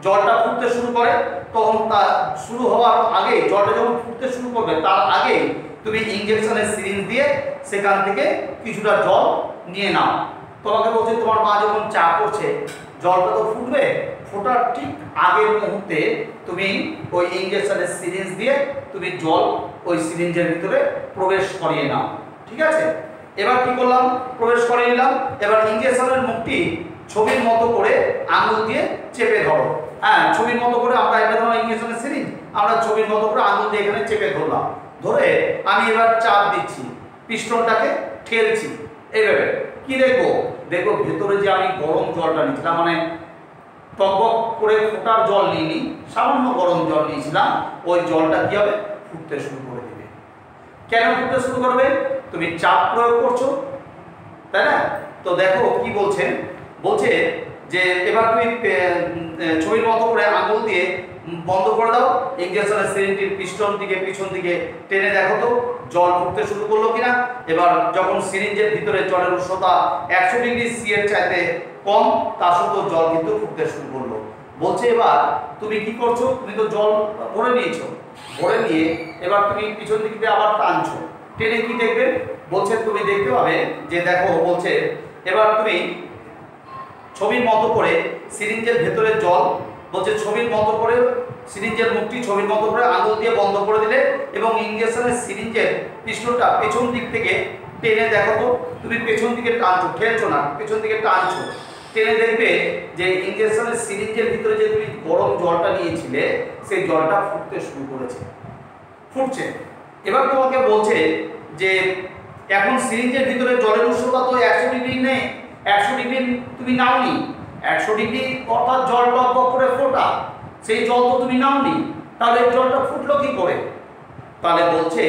জলটা ফুটতে শুরু করে। তখন তা শুরু হওয়ার আগে, জলটা যখন ফুটতে শুরু করবে তার আগে তুমি ইনজেকশনের সিরিঞ্জ দিয়ে সেখান থেকে কিছুটা জল নিয়ে নাও। তোমাকে বলছে তোমার মা যখন চা করছে, জলটা তো ফুটবে, ফোটার ঠিক আগের মুহূর্তে তুমি ওই ইনজেকশনের সিরিঞ্জ দিয়ে তুমি জল ওই সিরিঞ্জের ভিতরে প্রবেশ করিয়ে নাও, ঠিক আছে? এবার কি করলাম? প্রবেশ করিয়ে নিলাম। এবার ইনজেকশনের মুখটি ছবির মতো করে আঙুল দিয়ে চেপে ধরো। হ্যাঁ, ছবির মতো করে, আমরা এটা ধরো ইনজেকশনের সিরিঞ্জ, আমরা ছবির মতো করে আঙুল দিয়ে এখানে চেপে ধরলাম। ধরে আমি এবার চাপ দিচ্ছি, পিস্টনটাকে ঠেলছি এইভাবে। কি দেখবো? দেখবো ভেতরে যে আমি গরম জলটা নিয়েছিলাম, মানে টকবক করে ফোটার জল নিইনি, সামান্য গরম জল নিয়েছিলাম, ওই জলটা কি হবে? ফুটতে শুরু করে দেবে। কেন ফুটতে শুরু করবে? তুমি চাপ প্রয়োগ করছো, তাই না? তো দেখো কি বলছেন, বলছে যে এবার তুমি ছবির মতো করে আঙুল দিয়ে বন্ধ করে দাও, ইনজেকশনের সিরিঞ্জটির পিছন দিকে টেনে দেখো তো জল ফুটতে শুরু করলো কিনা। এবার যখন সিরিঞ্জের ভিতরে জলের উষ্ণতা 100 ডিগ্রি সি এর চাইতে কম, তা সত্ত্বেও জল কিন্তু ফুটতে শুরু করলো। বলছে এবার তুমি কি করছো? তুমি তো জল ভরে নিয়েছো, ভরে নিয়ে এবার তুমি পিছন দিক দিয়ে আবার টানছো, টেনে কি দেখবে? বলছে তুমি দেখতে পাবে যে দেখো, বলছে এবার তুমি ছবির মতো করে সিরিঞ্জের ভেতরে জল, বলছে ছবির মতো করে সিরিঞ্জের মুখটি ছবির মতো করে আঙুল দিয়ে বন্ধ করে দিলে এবং ইনজেকশনের সিরিঞ্জের পিস্টনটা পেছন দিক থেকে টেনে দেখো তো, তুমি পেছন দিকে টানছো, ঠেলছো না, পেছন দিকে টানছো, টেনে দেখবে যে ইনজেকশনের সিরিঞ্জের ভিতরে যে তুমি গরম জলটা নিয়েছিলে, সেই জলটা ফুটতে শুরু করেছে, ফুটছে। এবার তোমাকে বলছে যে এখন সিরিঞ্জের ভিতরে জলের উষ্ণতা তো 100 ডিগ্রি নেই, 100 ডিগ্রি তুমি নাওনি, 100 ডিগ্রি অর্থাৎ জল টকবক করে ফোটা, সেই জল তো তুমি নাওনি, তাহলে জলটা ফুটলো কি করে? তাহলে বলছে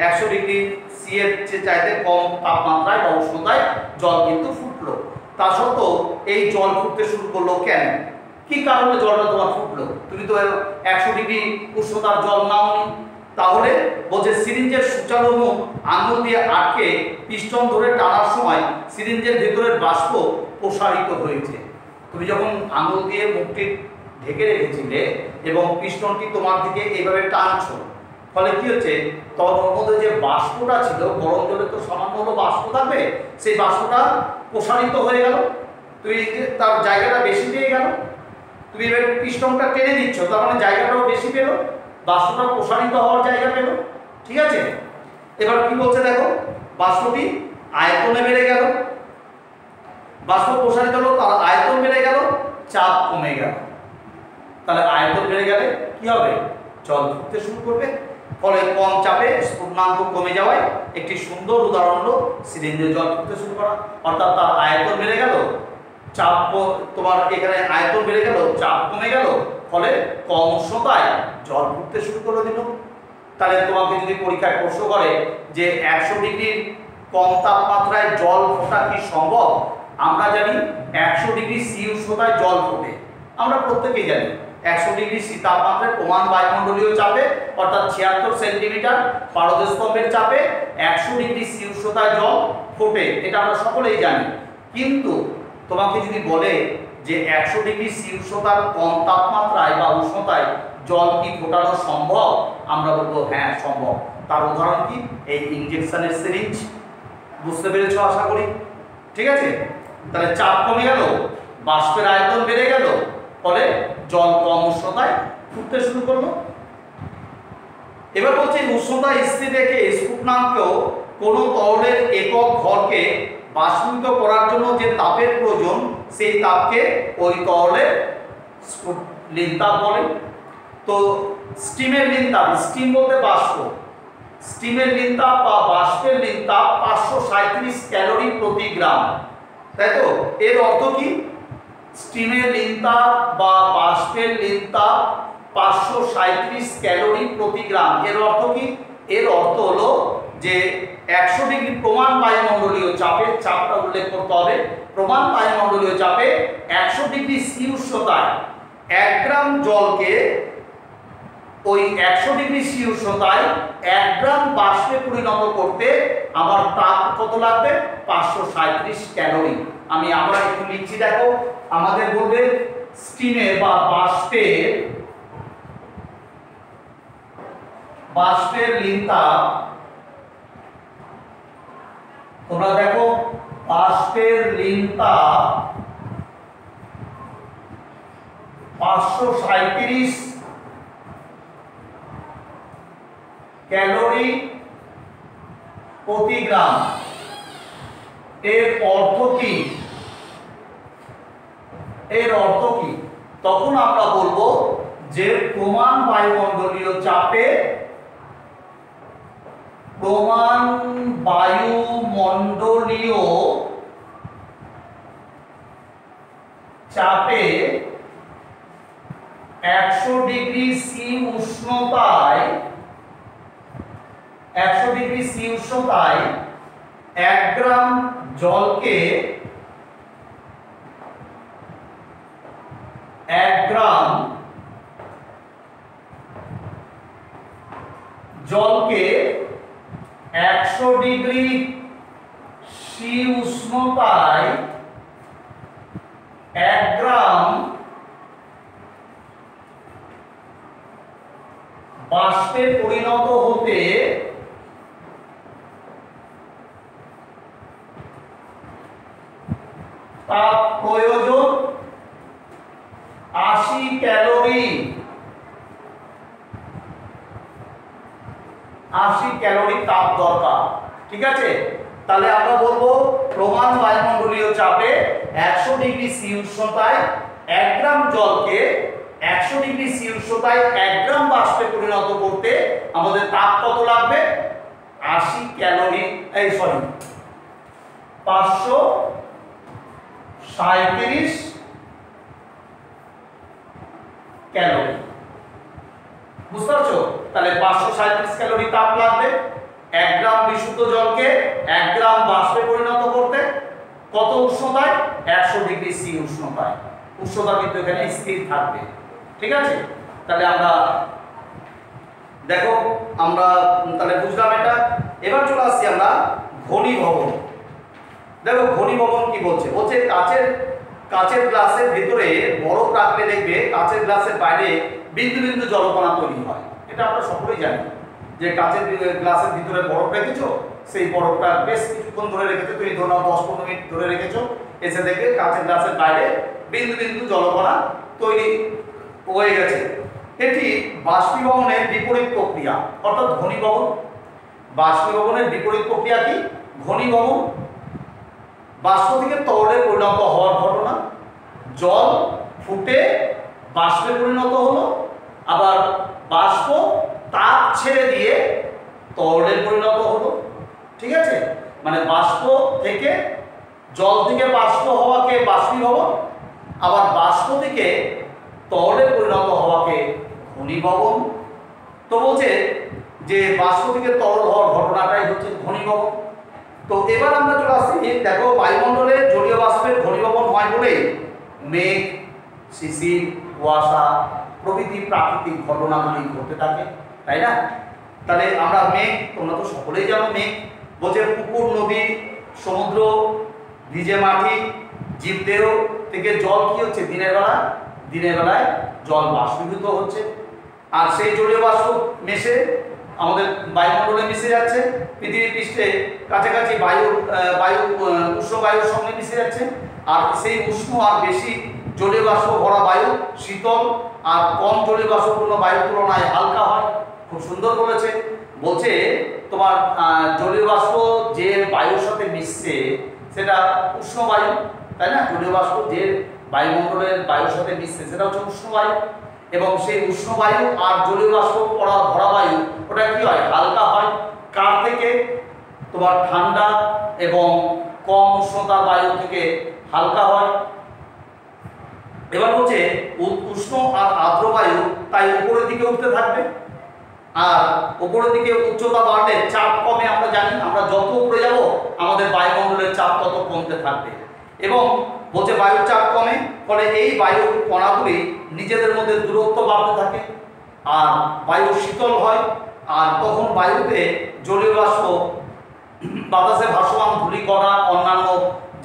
100 ডিগ্রি সি এর চাইতে কম তাপমাত্রায় বা উষ্ণতায় জল কিন্তু ফুটলো। তা সত্ত্বেও এই জল ফুটতে শুরু করলো কেন? কি কারণে জলটা তোমার ফুটলো? তুমি তো 100 ডিগ্রি উষ্ণতার জল নাওনি। তাহলে বলছে সিরিঞ্জের সূচালো মুখ আঙুল দিয়ে আটকে পিস্টন ধরে টানার সময় সিরিঞ্জের ভেতরের বাষ্প প্রসারিত হয়েছে। তুমি যখন আঙুল দিয়ে মুখটি ঢেকে রেখেছিলে এবং পিস্টনটি তোমার দিকে এইভাবে টানছো, ফলে কি হচ্ছে, তোর মধ্যে যে বাষ্পটা ছিল, গরম জলে তো সামান্য হলো বাষ্প থাকবে, সেই বাষ্পটা প্রসারিত হয়ে গেল, তুমি তার জায়গাটা বেশি পেয়ে গেল। তুমি এবার পিস্টনটা টেনে দিচ্ছ, তার মানে জায়গাটাও বেশি পেলো, বাষ্পটা প্রসারিত হওয়ার জায়গা পেল। ঠিক আছে, এবার কি বলছে দেখো, বাষ্পটি আয়তনে বেড়ে গেল, বাষ্প প্রসারিত হলো, তার আয়তন বেড়ে গেল, চাপ কমে গেল। তাহলে আয়তন বেড়ে গেলে কি হবে? জল ফুটতে শুরু করবে। ফলে কম চাপে স্ফুটনাঙ্ক কমে যাওয়ায় একটি সুন্দর উদাহরণ হলো সিলিন্ডারে জল ফুটতে শুরু করা। অর্থাৎ তার আয়তন বেড়ে গেল, চাপ, তোমার এখানে আয়তন বেড়ে গেল, চাপ কমে গেল, ফলে কম উষ্ণতায় জল ফুটতে শুরু করে দিল। তাহলে তোমাকে যদি পরীক্ষায় প্রশ্ন করে যে 100 ডিগ্রির কম তাপমাত্রায় জল ফোটা কি সম্ভব? আমরা জানি 100 ডিগ্রি সি উষ্ণতায় জল ফোটে, আমরা প্রত্যেকেই জানি। 100 ডিগ্রি সি তাপমাত্রায় প্রমাণ বায়ুমণ্ডলীয় চাপে অর্থাৎ 76 সেন্টিমিটার পারদস্তম্ভের চাপে 100 ডিগ্রি সি উষ্ণতায় জল ফোটে, এটা আমরা সকলেই জানি। কিন্তু তোমাকে যদি বলে যে 100 ডিগ্রি সি উষ্ণতার কম তাপমাত্রায় বা উষ্ণতায় জল কি ফোটানো সম্ভব? আমরা বলবো হ্যাঁ সম্ভব। তার উদাহরণ কি? এই ইনজেকশনের সিরিঞ্জ। বুঝতে পেরেছো আশা করি। ঠিক আছে, তাহলে চাপ কমে গেল, বাষ্পের আয়তন বেড়ে গেল, ফলে জল কম উষ্ণতায় ফুটতে শুরু করলো। এবার বলছে উষ্ণতা স্থির রেখে স্ফুটনাঙ্কেও কোনো তরলের একক ভরকে বাষ্পীভূত করার জন্য যে তাপের প্রয়োজন, সেই তাপকে ওই তরলের লিনতাপ বলে। তো স্টিমের লিনতাপ, স্টিম বলতে বাষ্প, স্টিমের লিনতাপ বা বাষ্পের লিনতাপ 537 ক্যালোরি প্রতি গ্রাম, তাই তো? এর অর্থ কি? স্টিমের লিনতাপ বা বাষ্পের লিনতাপ 537 ক্যালোরি প্রতি গ্রাম। এর অর্থ কি? এর অর্থ হলো যে 100 ডিগ্রি প্রমাণ বায়ুমণ্ডলীয় চাপে, চাপটা উল্লেখ করতে হবে, প্রমাণ বায়ুমণ্ডলীয় চাপে 100 ডিগ্রি সি উষ্ণতায় 1 গ্রাম জলকে ওই 100 ডিগ্রি সি উষ্ণতায় 1 গ্রাম বাষ্পে পরিণত করতে আমার তাপ কত লাগবে? 537 ক্যালোরি। আমি আবার একটু লিখছি, দেখো, আমাদের বলবে স্টিমে বা বাষ্পের লিনতাপ, তোমরা দেখো বাষ্পের লিনতাপ 537 ক্যালোরি প্রতি গ্রাম। এর অর্থ কি? এর অর্থ কি? তখন আমরা বলবো যে প্রমাণ বায়ুমণ্ডলীয় চাপে, প্রমাণ বায়ুমণ্ডলীয় চাপে 100 ডিগ্রি সি উষ্ণতায় 100 ডিগ্রি সি উষ্ণতায় 1 গ্রাম জলকে 1 গ্রাম জলকে 100 ডিগ্রি সি উষ্ণতায় 1 গ্রাম বাষ্পে পরিণত হতে তাপ প্রয়োজন 80 ক্যালোরি। 80 ক্যালোরি তাপ দরকার। ঠিক আছে, তাহলে আমরা বলবো প্রমাণ বায়ুমণ্ডলীয় চাপে 100 ডিগ্রি সি উষ্ণতায় 1 গ্রাম জলকে 100 ডিগ্রি সি উষ্ণতায় 1 গ্রাম বাষ্পে পরিণত করতে আমাদের তাপ কত লাগবে? 80 ক্যালোরি, 537 ক্যালোরি। বুঝতে পারছো? তাহলে 537 ক্যালোরি তাপ লাগবে 1 গ্রাম বিশুদ্ধ জলকে 1 গ্রাম বাষ্পে পরিণত করতে। কত উষ্ণতায়? 100 ডিগ্রি সি উষ্ণতায়। উষ্ণতা কিন্তু এখানে স্থির থাকবে। ঠিক আছে, তাহলে আমরা দেখো আমরা তাহলে বুঝলাম এটা। এবার চলে আসছি আমরা ঘনীভবন। দেখো ঘনীভবন কি বলছে, বলছে কাচের গ্লাসের ভিতরে বরফ রাখলে দেখবে কাচের গ্লাসের বাইরে বিন্দু বিন্দু জলকণা তৈরি হয়। এটা আমরা সকলেই জানি যে কাচের গ্লাসের ভিতরে বরফ রেখেছো, সেই বরফটা বেশ কিছুক্ষণ ধরে রেখেছো, তুমি ধরো 10-15 মিনিট ধরে রেখেছো, এসে দেখবে কাচের গ্লাসের বাইরে বিন্দু বিন্দু জলকণা তৈরি হয়ে গেছে। এটি বাষ্পীভবনের বিপরীত প্রক্রিয়া, অর্থাৎ ঘনীভবন। বাষ্পীভবনের বিপরীত প্রক্রিয়া কি? ঘনীভবন। বাষ্প থেকে তরলে পরিণত হওয়ার ঘটনা। জল ফুটে বাষ্পে পরিণত হলো, আবার বাষ্প তাপ ছেড়ে দিয়ে তরলে পরিণত হলো। ঠিক আছে, মানে বাষ্প থেকে জল থেকে বাষ্প হওয়াকে বাষ্পীভবন, আবার বাষ্প থেকে তরলে পরিণত হওয়াকে ঘনীভবন। তো বলছে যে বাষ্প থেকে তরল হওয়ার ঘটনাটাই হচ্ছে ঘনীভবন। তো এবার আমরা চলে আসছি, দেখো বায়ুমণ্ডলে জলীয় বাষ্পের ঘনীভবন হয় বলে মেঘ, শিশির, কুয়াশা প্রভৃতি প্রাকৃতিক ঘটনাগুলি ঘটে থাকে, তাই না? তাহলে আমরা মেঘ, তোমরা তো সকলেই জানো মেঘ। বলছে পুকুর, নদী, সমুদ্র, ভিজে মাটি, জীবদেহ থেকে জল কি হচ্ছে? দিনের বেলায় জল বাষ্পীভূত হচ্ছে, আর সেই জলীয় বাষ্প মেশে আমাদের বায়ুমণ্ডলে মিশে যাচ্ছে, পৃথিবী পৃষ্ঠে কাছাকাছি উষ্ণ বায়ুর সঙ্গে মিশে যাচ্ছে। আর সেই উষ্ণ আর বেশি জলীয় বাষ্প ভরা বায়ু শীতল, আর কম জলীয় বাষ্পপূর্ণ বায়ুর তুলনায় হালকা হয়। খুব সুন্দর বলেছে। বলছে তোমার জলীয় বাষ্প যে বায়ুর সাথে মিশছে সেটা উষ্ণ বায়ু, তাই না? জলীয় বাষ্প যে বায়ুমণ্ডলের বায়ুর সাথে মিশছে সেটা হচ্ছে উষ্ণ বায়ু, এবং সেই উষ্ণ বায়ু আর জলীয় বাষ্প ভরা বায়ু ওটা কি হয়? হালকা হয়। কার থেকে? তোমার ঠান্ডা এবং কম উষ্ণতার বায়ু থেকে হালকা হয়। এবার বলছে উষ্ণ আর আর্দ্র বায়ু তাই উপরের দিকে উঠতে থাকবে, আর উপরের দিকে উচ্চতা বাড়লে চাপ কমে। আমরা জানি আমরা যত উপরে যাব আমাদের বায়ুমণ্ডলের চাপ তত কমতে থাকবে, এবং বলছে বায়ুর চাপ কমে, ফলে এই বায়ুর কণাগুলি নিজেদের মধ্যে দূরত্ব বাড়তে থাকে, আর বায়ু শীতল হয়। আর তখন বায়ুতে জলীয় বাষ্প বাতাসে ভাসমান ধূলিকণা অন্যান্য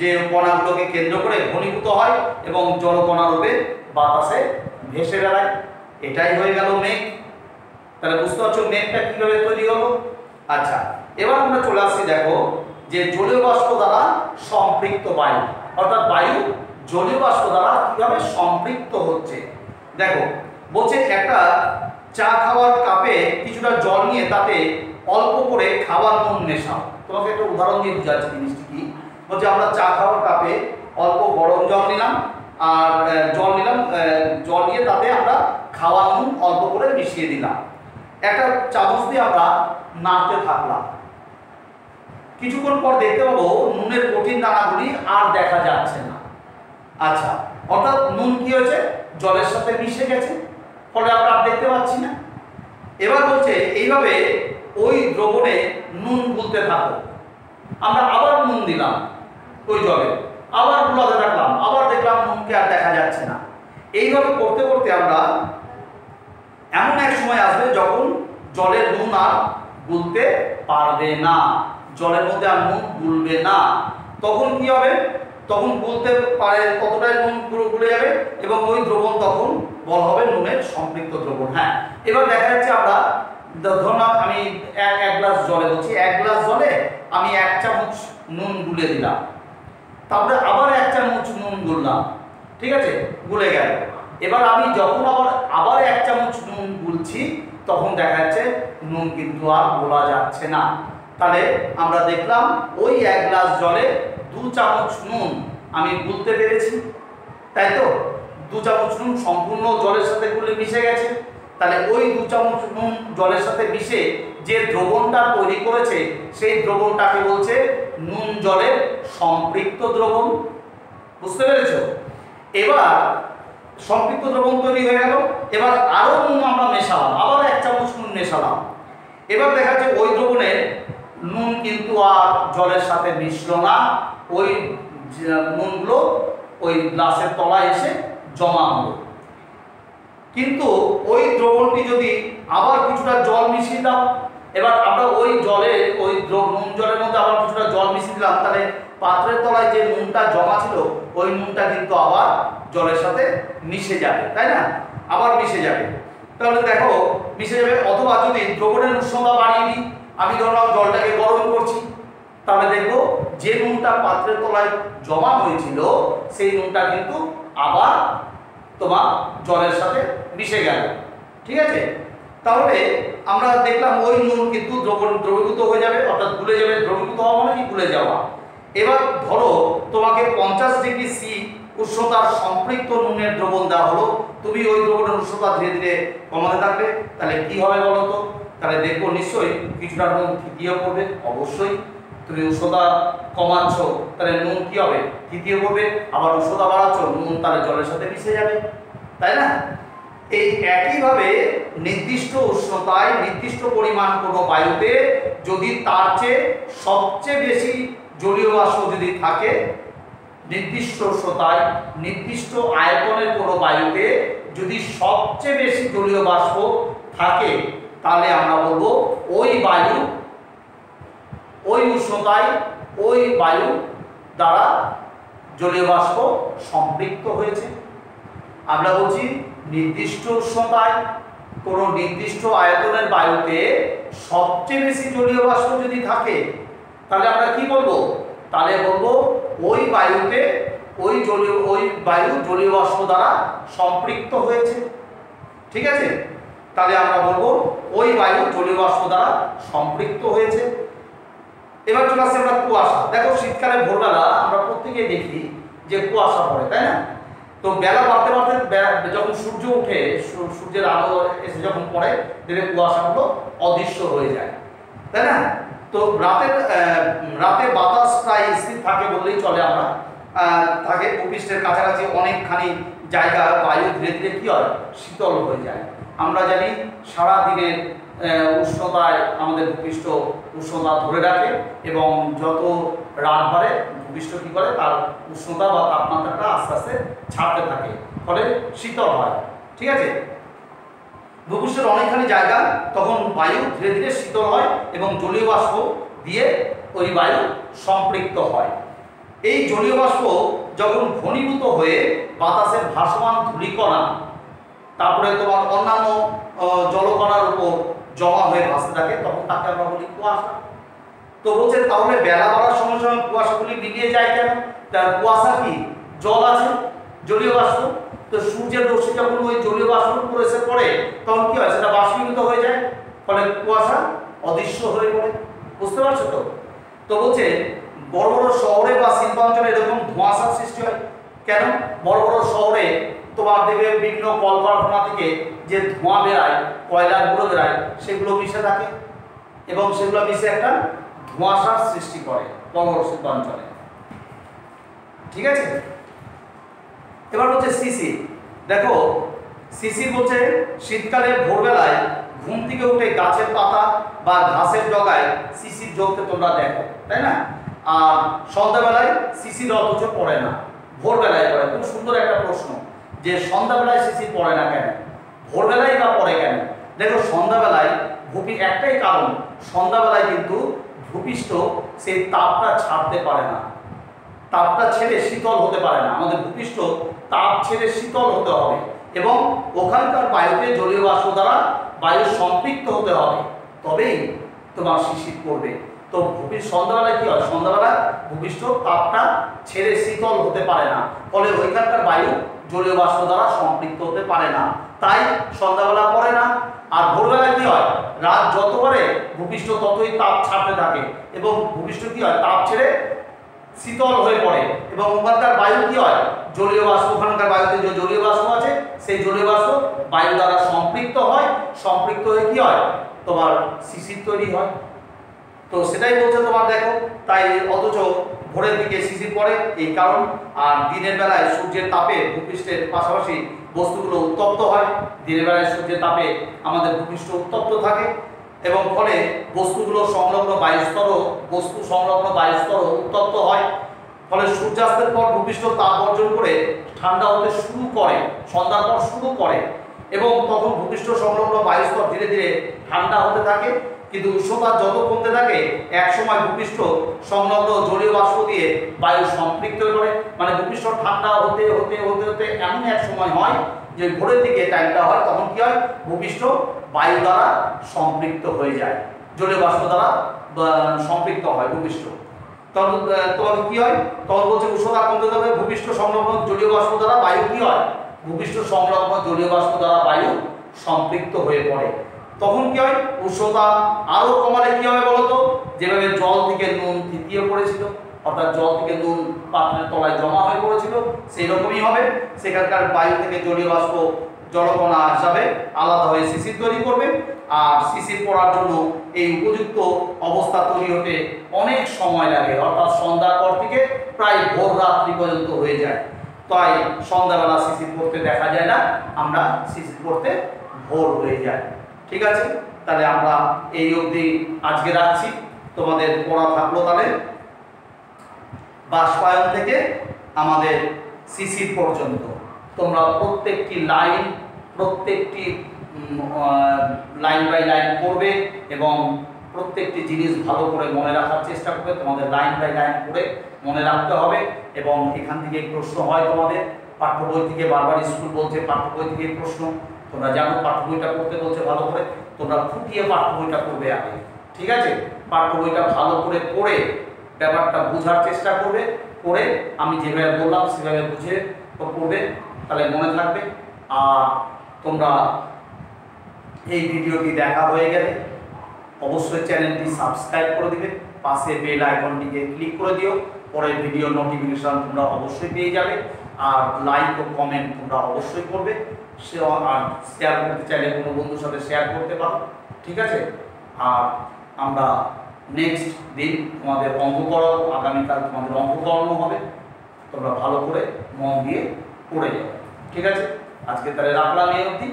যে কণাগুলোকে কেন্দ্র করে ঘনীভূত হয় এবং জলকণা রূপে বাতাসে ভেসে বেড়ায়। এটাই হয়ে গেল মেঘ। তাহলে বুঝতে পারছো মেঘটা কিভাবে তৈরি হলো। আচ্ছা, এবার আমরা চলে আসছি, দেখো যে জলীয় বাষ্প দ্বারা সম্পৃক্ত বায়ু, অর্থাৎ বায়ু জলীয় বাষ্প দ্বারা কিভাবে সম্পৃক্ত হচ্ছে। দেখো বলছে একটা চা খাওয়ার কাপে কিছুটা জল নিয়ে তাতে অল্প করে খাবার নুন মেশাও। তোমাকে একটা উদাহরণ দিয়ে বুঝাচ্ছি জিনিসটি কি। বলছে আমরা চা খাওয়ার কাপে অল্প গরম জল নিলাম, আর জল নিয়ে তাতে আমরা খাওয়ার নুন অল্প করে মিশিয়ে দিলাম, একটা চামচ দিয়ে আমরা নাড়তে থাকলাম। কিছুক্ষণ পর দেখতে পাবো নুনের কঠিন দানাগুলি আর দেখা যাচ্ছে না। আচ্ছা, অর্থাৎ নুন কি হয়েছে? জলের সাথে মিশে গেছে, ফলে আমরা আর দেখতে পাচ্ছি না। এবার বলছে এইভাবে ওই দ্রবণে নুন গুলতে থাকো। আমরা আবার নুন দিলাম ওই জলে, আবার গুলাতে থাকলাম, আবার দেখলাম নুনকে আর দেখা যাচ্ছে না। এইভাবে করতে করতে আমরা এমন এক সময় আসবে যখন জলের নুন আর গুলতে পারবে না, জলের মধ্যে আর নুন গুলবে না। তখন কি হবে? তখন গুলতে পারে কতটাই নুন গুলে যাবে, এবং ওই দ্রবণ তখন বলা হবে নুনের সম্পৃক্ত দ্রবণ। হ্যাঁ, এবার দেখা যাচ্ছে আমরা ধরুন আমি এক গ্লাস জলে বলছি, এক গ্লাস জলে আমি 1 চামচ নুন গুলে দিলাম, তারপরে আবার 1 চামচ নুন গুললাম, ঠিক আছে, গুলে গেল। এবার আমি যখন আবার 1 চামচ নুন গুলছি তখন দেখা যাচ্ছে নুন কিন্তু আর গোলা যাচ্ছে না। তাহলে আমরা দেখলাম ওই 1 গ্লাস জলে 2 চামচ নুন আমি গুলতে পেরেছি, তাই তো? 2 চামচ নুন সম্পূর্ণ জলের সাথে গুলে মিশে গেছে। তাহলে ওই 2 চামচ নুন জলের সাথে মিশে যে দ্রবণটা তৈরি করেছে সেই দ্রবণটাকে বলছে নুন জলের সম্পৃক্ত দ্রবণ। বুঝতে পেরেছো? এবার সম্পৃক্ত দ্রবণ তৈরি হয়ে গেল। এবার আরো নুন আমরা মেশালাম, আবার 1 চামচ নুন মেশালাম। এবার দেখা যাচ্ছে ওই দ্রবণে নুন কিন্তু আর জলের সাথে মিশলো না, ওই নুনগুলো ওই গ্লাসের তলায় এসে জমা হলো। কিন্তু ওই দ্রবণটি যদি আবার কিছুটা জল মিশিয়ে দাও, এবার আমরা ওই জলে ওই নুন জলের মধ্যে আবার কিছুটা জল মিশিয়ে দিলাম, তাহলে পাত্রের তলায় যে নুনটা জমা ছিল ওই নুনটা কিন্তু আবার জলের সাথে মিশে যাবে, তাই না? আবার মিশে যাবে। তাহলে দেখো মিশে যাবে। অথবা যদি দ্রবণের উষ্ণতা বাড়িয়ে দিই, আমি ধরলাম জলটাকে গরম করছি, তাহলে দেখো যে নুনটা পাত্রের তলায় জমা হয়েছিল সেই নুনটা কিন্তু আবার তোমার জলের সাথে মিশে গেল। ঠিক আছে? তাহলে আমরা দেখলাম ওই নুন কিন্তু দ্রবীভূত হয়ে যাবে, অর্থাৎ গুলে যাবে। দ্রবীভূত হওয়া মানে কি? গুলে যাওয়া। এবার ধরো তোমাকে 50 ডিগ্রি সি উষ্ণতার সম্পৃক্ত নুনের দ্রবণ দেওয়া হলো, তুমি ওই দ্রবণের উষ্ণতা ধীরে ধীরে কমাতে থাকবে, তাহলে কি হবে বলো তো? তাহলে দেখবো নিশ্চয়ই কিছুটা নুন তৃতীয় পড়বে। অবশ্যই তুমি উষ্ণতা কমাচ্ছ, তাহলে নুন কি হবে? তৃতীয় পড়বে। আবার উষ্ণতা বাড়াচ্ছ, নুন তাহলে জলের সাথে মিশে যাবে, তাই না? এই একইভাবে নির্দিষ্ট উষ্ণতায় নির্দিষ্ট পরিমাণ কোনো বায়ুতে যদি তার চেয়ে সবচেয়ে বেশি জলীয় বাষ্প যদি থাকে, নির্দিষ্ট উষ্ণতায় নির্দিষ্ট আয়তনের কোনো বায়ুতে যদি সবচেয়ে বেশি জলীয় বাষ্প থাকে, তাহলে আমরা বলবো ওই বায়ু ওই উষ্ণতায় ওই বায়ু দ্বারা জলীয় বাষ্প সম্পৃক্ত হয়েছে। আমরা বলছি নির্দিষ্ট উষ্ণতায় কোনো নির্দিষ্ট আয়তনের বায়ুতে সবচেয়ে বেশি জলীয় বাষ্প যদি থাকে, তাহলে আমরা কি বলবো? তাহলে বলবো ওই বায়ুতে ওই বায়ু জলীয় বাষ্প দ্বারা সম্পৃক্ত হয়েছে। ঠিক আছে? তাহলে আমরা বলবো ওই বায়ু জলীয় বাষ্প দ্বারা সম্পৃক্ত হয়েছে। এবার চলে আসছে আমরা কুয়াশা। দেখো শীতকালে ভোরবেলা আমরা প্রত্যেকেই দেখি যে কুয়াশা পড়ে, তাই না? তো বেলা বাড়তে বাড়তে যখন সূর্য উঠে, সূর্যের আলো এসে যখন পড়ে, দেখবে কুয়াশাগুলো অদৃশ্য হয়ে যায়, তাই না? তো রাতে বাতাস প্রায় স্থির থাকে বললেই চলে। আমরা থাকে ভূপৃষ্ঠের কাছাকাছি অনেকখানি জায়গা বায়ু ধীরে ধীরে কি হয়? শীতল হয়ে যায়। আমরা জানি সারা দিনের উষ্ণতায় আমাদের ভূপৃষ্ঠ উষ্ণতা ধরে রাখে, এবং যত রাত বাড়ে ভূপৃষ্ঠ কী করে? তার উষ্ণতা বা তাপমাত্রাটা আস্তে আস্তে ছাড়তে থাকে, ফলে শীতল হয়। ঠিক আছে? ভূপৃষ্ঠের অনেকখানি জায়গা তখন বায়ু ধীরে ধীরে শীতল হয় এবং জলীয় বাষ্প দিয়ে ওই বায়ু সম্পৃক্ত হয়। এই জলীয় বাষ্প যখন ঘনীভূত হয়ে বাতাসের ভাসমান ধূলিকণা, তারপরে তোমার অন্যান্য জলকণার উপর জমা হয়ে ভাসতে থাকে, তখন তাকে আমরা বলি কুয়াশা। তো বলছে তাহলে বেলা বাড়ার সঙ্গে সঙ্গে কুয়াশাগুলি মিলিয়ে যায় কেন? তার কুয়াশা কি? জল আছে, জলীয় বাষ্প। তো সূর্যের রশ্মি যখন ওই জলীয় বাষ্পের উপর এসে পড়ে, তখন কি হয়? সেটা বাষ্পীভূত হয়ে যায়, ফলে কুয়াশা অদৃশ্য হয়ে পড়ে। বুঝতে পারছো তো? তো বলছে বড় বড় শহরে বা শিল্পাঞ্চলে এরকম ধোঁয়াশার সৃষ্টি হয় কেন? বড় বড় শহরে তোমার দেখবে বিভিন্ন কলকারখানা থেকে যে ধোঁয়া বেরায়, কয়লার গুঁড়ো বেরায়, সেগুলো মিশে থাকে এবং সেগুলো মিশে একটা ধোঁয়াশার সৃষ্টি করে বড় বড় শিল্পাঞ্চলে। ঠিক আছে? এবার হচ্ছে শিশির। দেখো শিশির বলছে শীতকালে ভোরবেলায় ঘুম থেকে উঠে গাছের পাতা বা ঘাসের ডগায় শিশির জমতে তোমরা দেখো, তাই না? আর সন্ধ্যাবেলায় শিশির অথচ পড়ে না, ভোরবেলায় পড়ে। খুব সুন্দর একটা প্রশ্ন যে সন্ধ্যাবেলায় শিশির পড়ে না কেন, ভোরবেলায় বা পড়ে কেন? দেখো সন্ধ্যাবেলায় একটাই কারণ, সন্ধ্যাবেলায় কিন্তু ভূপৃষ্ঠ সেই তাপটা ছাড়তে পারে না, তাপটা ছেড়ে শীতল হতে পারে না। আমাদের ভূপৃষ্ঠ তাপ ছেড়ে শীতল হতে হবে এবং ওখানকার বায়ুতে জলীয় বাষ্প দ্বারা বায়ু সম্পৃক্ত হতে হবে, তবেই তোমার শিশির পড়বে। তো সন্ধ্যাবেলায় কি হয়? সন্ধ্যাবেলা ভূপৃষ্ঠ তাপটা ছেড়ে শীতল হতে পারে না, ফলে ওইখানকার বায়ু জলীয় বাষ্প দ্বারা সম্পৃক্ত হতে পারে না, তাই সন্ধ্যাবেলা পড়ে না। আর ভোরবেলায় কি হয়? রাত যত বাড়ে ভূপৃষ্ঠ ততই তাপ ছাড়তে থাকে এবং ভূপৃষ্ঠ কি হয়? তাপ ছেড়ে শীতল হয়ে পড়ে এবং ওখানকার বায়ু কি হয়? জলীয় বাষ্প, ওখানকার বায়ুতে যে জলীয় বাষ্প আছে সেই জলীয় বাষ্প বায়ু দ্বারা সম্পৃক্ত হয়, সম্পৃক্ত হয়ে কি হয়? তোমার শিশির তৈরি হয়। তো সেটাই বলছে তোমার দেখো, তাই অথচ ভোরের দিকে শিশির পড়ে এই কারণ। আর দিনের বেলায় সূর্যের তাপে ভূপৃষ্ঠের পাশাপাশি বস্তুগুলো উত্তপ্ত হয়, দিনের বেলায় সূর্যের তাপে আমাদের ভূপৃষ্ঠ উত্তপ্ত থাকে এবং ফলে বস্তু সংলগ্ন বায়ুস্তর উত্তপ্ত হয়, ফলে সূর্যাস্তের পর ভূপৃষ্ঠ তাপ বর্জন করে ঠান্ডা হতে শুরু করে, সন্ধ্যার পর শুরু করে, এবং তখন ভূপৃষ্ঠ সংলগ্ন বায়ুস্তর ধীরে ধীরে ঠান্ডা হতে থাকে। কিন্তু উষ্ণতা যত কমতে থাকে এক সময় ভূপৃষ্ঠ সংলগ্ন জলীয় বাষ্প দিয়ে বায়ু সম্পৃক্ত করে, মানে ভূপৃষ্ঠ ঠান্ডা হতে হতে হতে হতে এমন এক সময় হয় যে ভোরের দিকে টাইমটা হয়, তখন কি হয়, ভূপৃষ্ঠ বায়ু দ্বারা সম্পৃক্ত হয়ে যায়, জলীয় বাষ্প দ্বারা সম্পৃক্ত হয় ভূপৃষ্ঠ। তখন তোমাকে কি হয়, তখন বলছে উষ্ণতা কমতে থাকবে, ভূপৃষ্ঠ সংলগ্ন জলীয় বাষ্প দ্বারা বায়ু কি হয়, ভূপৃষ্ঠ সংলগ্ন জলীয় বাষ্প দ্বারা বায়ু সম্পৃক্ত হয়ে পড়ে। তখন কি হয়, উষ্ণতা আরো কমালে কি হবে বলতো, যেভাবে জল থেকে নুন থিতিয়ে পড়েছিল, অর্থাৎ জল থেকে নুন পাত্রের তলায় জমা হয়ে পড়েছিল, সেই রকমই হবে। সেখানকার বায়ু থেকে জলীয় বাষ্প জলকণা হিসাবে আলাদা হয়ে শিশির তৈরি করবে, আর শিশির পড়ার জন্য এই উপযুক্ত অবস্থা তৈরি হতে অনেক সময় লাগে, অর্থাৎ সন্ধ্যার পর থেকে প্রায় ভোর রাত্রি পর্যন্ত হয়ে যায়। তাই সন্ধ্যাবেলা শিশির পড়তে দেখা যায় না, আমরা শিশির পড়তে ভোর হয়ে যায়। ঠিক আছে, তাহলে আমরা এই অবধি আজকে রাখছি, তোমাদের পড়া থাকলো। তাহলে বাষ্পায়ন থেকে আমাদের শিশির পর্যন্ত তোমরা প্রত্যেকটি লাইন বাই লাইন পড়বে এবং প্রত্যেকটি জিনিস ভালো করে মনে রাখার চেষ্টা করবে। তোমাদের লাইন বাই লাইন পড়ে মনে রাখতে হবে, এবং এখান থেকে প্রশ্ন হয় তোমাদের পাঠ্য বই থেকে, বারবার স্কুল বলছে পাঠ্য বই থেকে প্রশ্ন, তোমরা জানো পাঠ্য বইটা পড়তে বলছে ভালো করে, তোমরা ফুটিয়ে পাঠ্য বইটা পড়বে আগে। ঠিক আছে, পাঠ্য বইটা ভালো করে পড়ে ব্যাপারটা বোঝার চেষ্টা করবে, পড়ে আমি যেভাবে বললাম সেভাবে বুঝে পড়বে, তাহলে মনে থাকবে। আর তোমরা এই ভিডিওটি দেখা হয়ে গেলে অবশ্যই চ্যানেলটি সাবস্ক্রাইব করে দিবে, পাশে বেল আইকনটিকে ক্লিক করে দিও, পরের ভিডিও নোটিফিকেশন তোমরা অবশ্যই পেয়ে যাবে। আর লাইক ও কমেন্ট তোমরা অবশ্যই করবে, আর শেয়ার করতে চাইলে কোনো বন্ধুর সাথে শেয়ার করতে পারো। ঠিক আছে, আর আমরা নেক্সট দিন তোমাদের অঙ্ক করাবো, আগামীকাল তোমাদের অঙ্ক করানো হবে, তোমরা ভালো করে মন দিয়ে পড়ে যাবে। ঠিক আছে, আজকে তাহলে রাখলাম এই অবধি।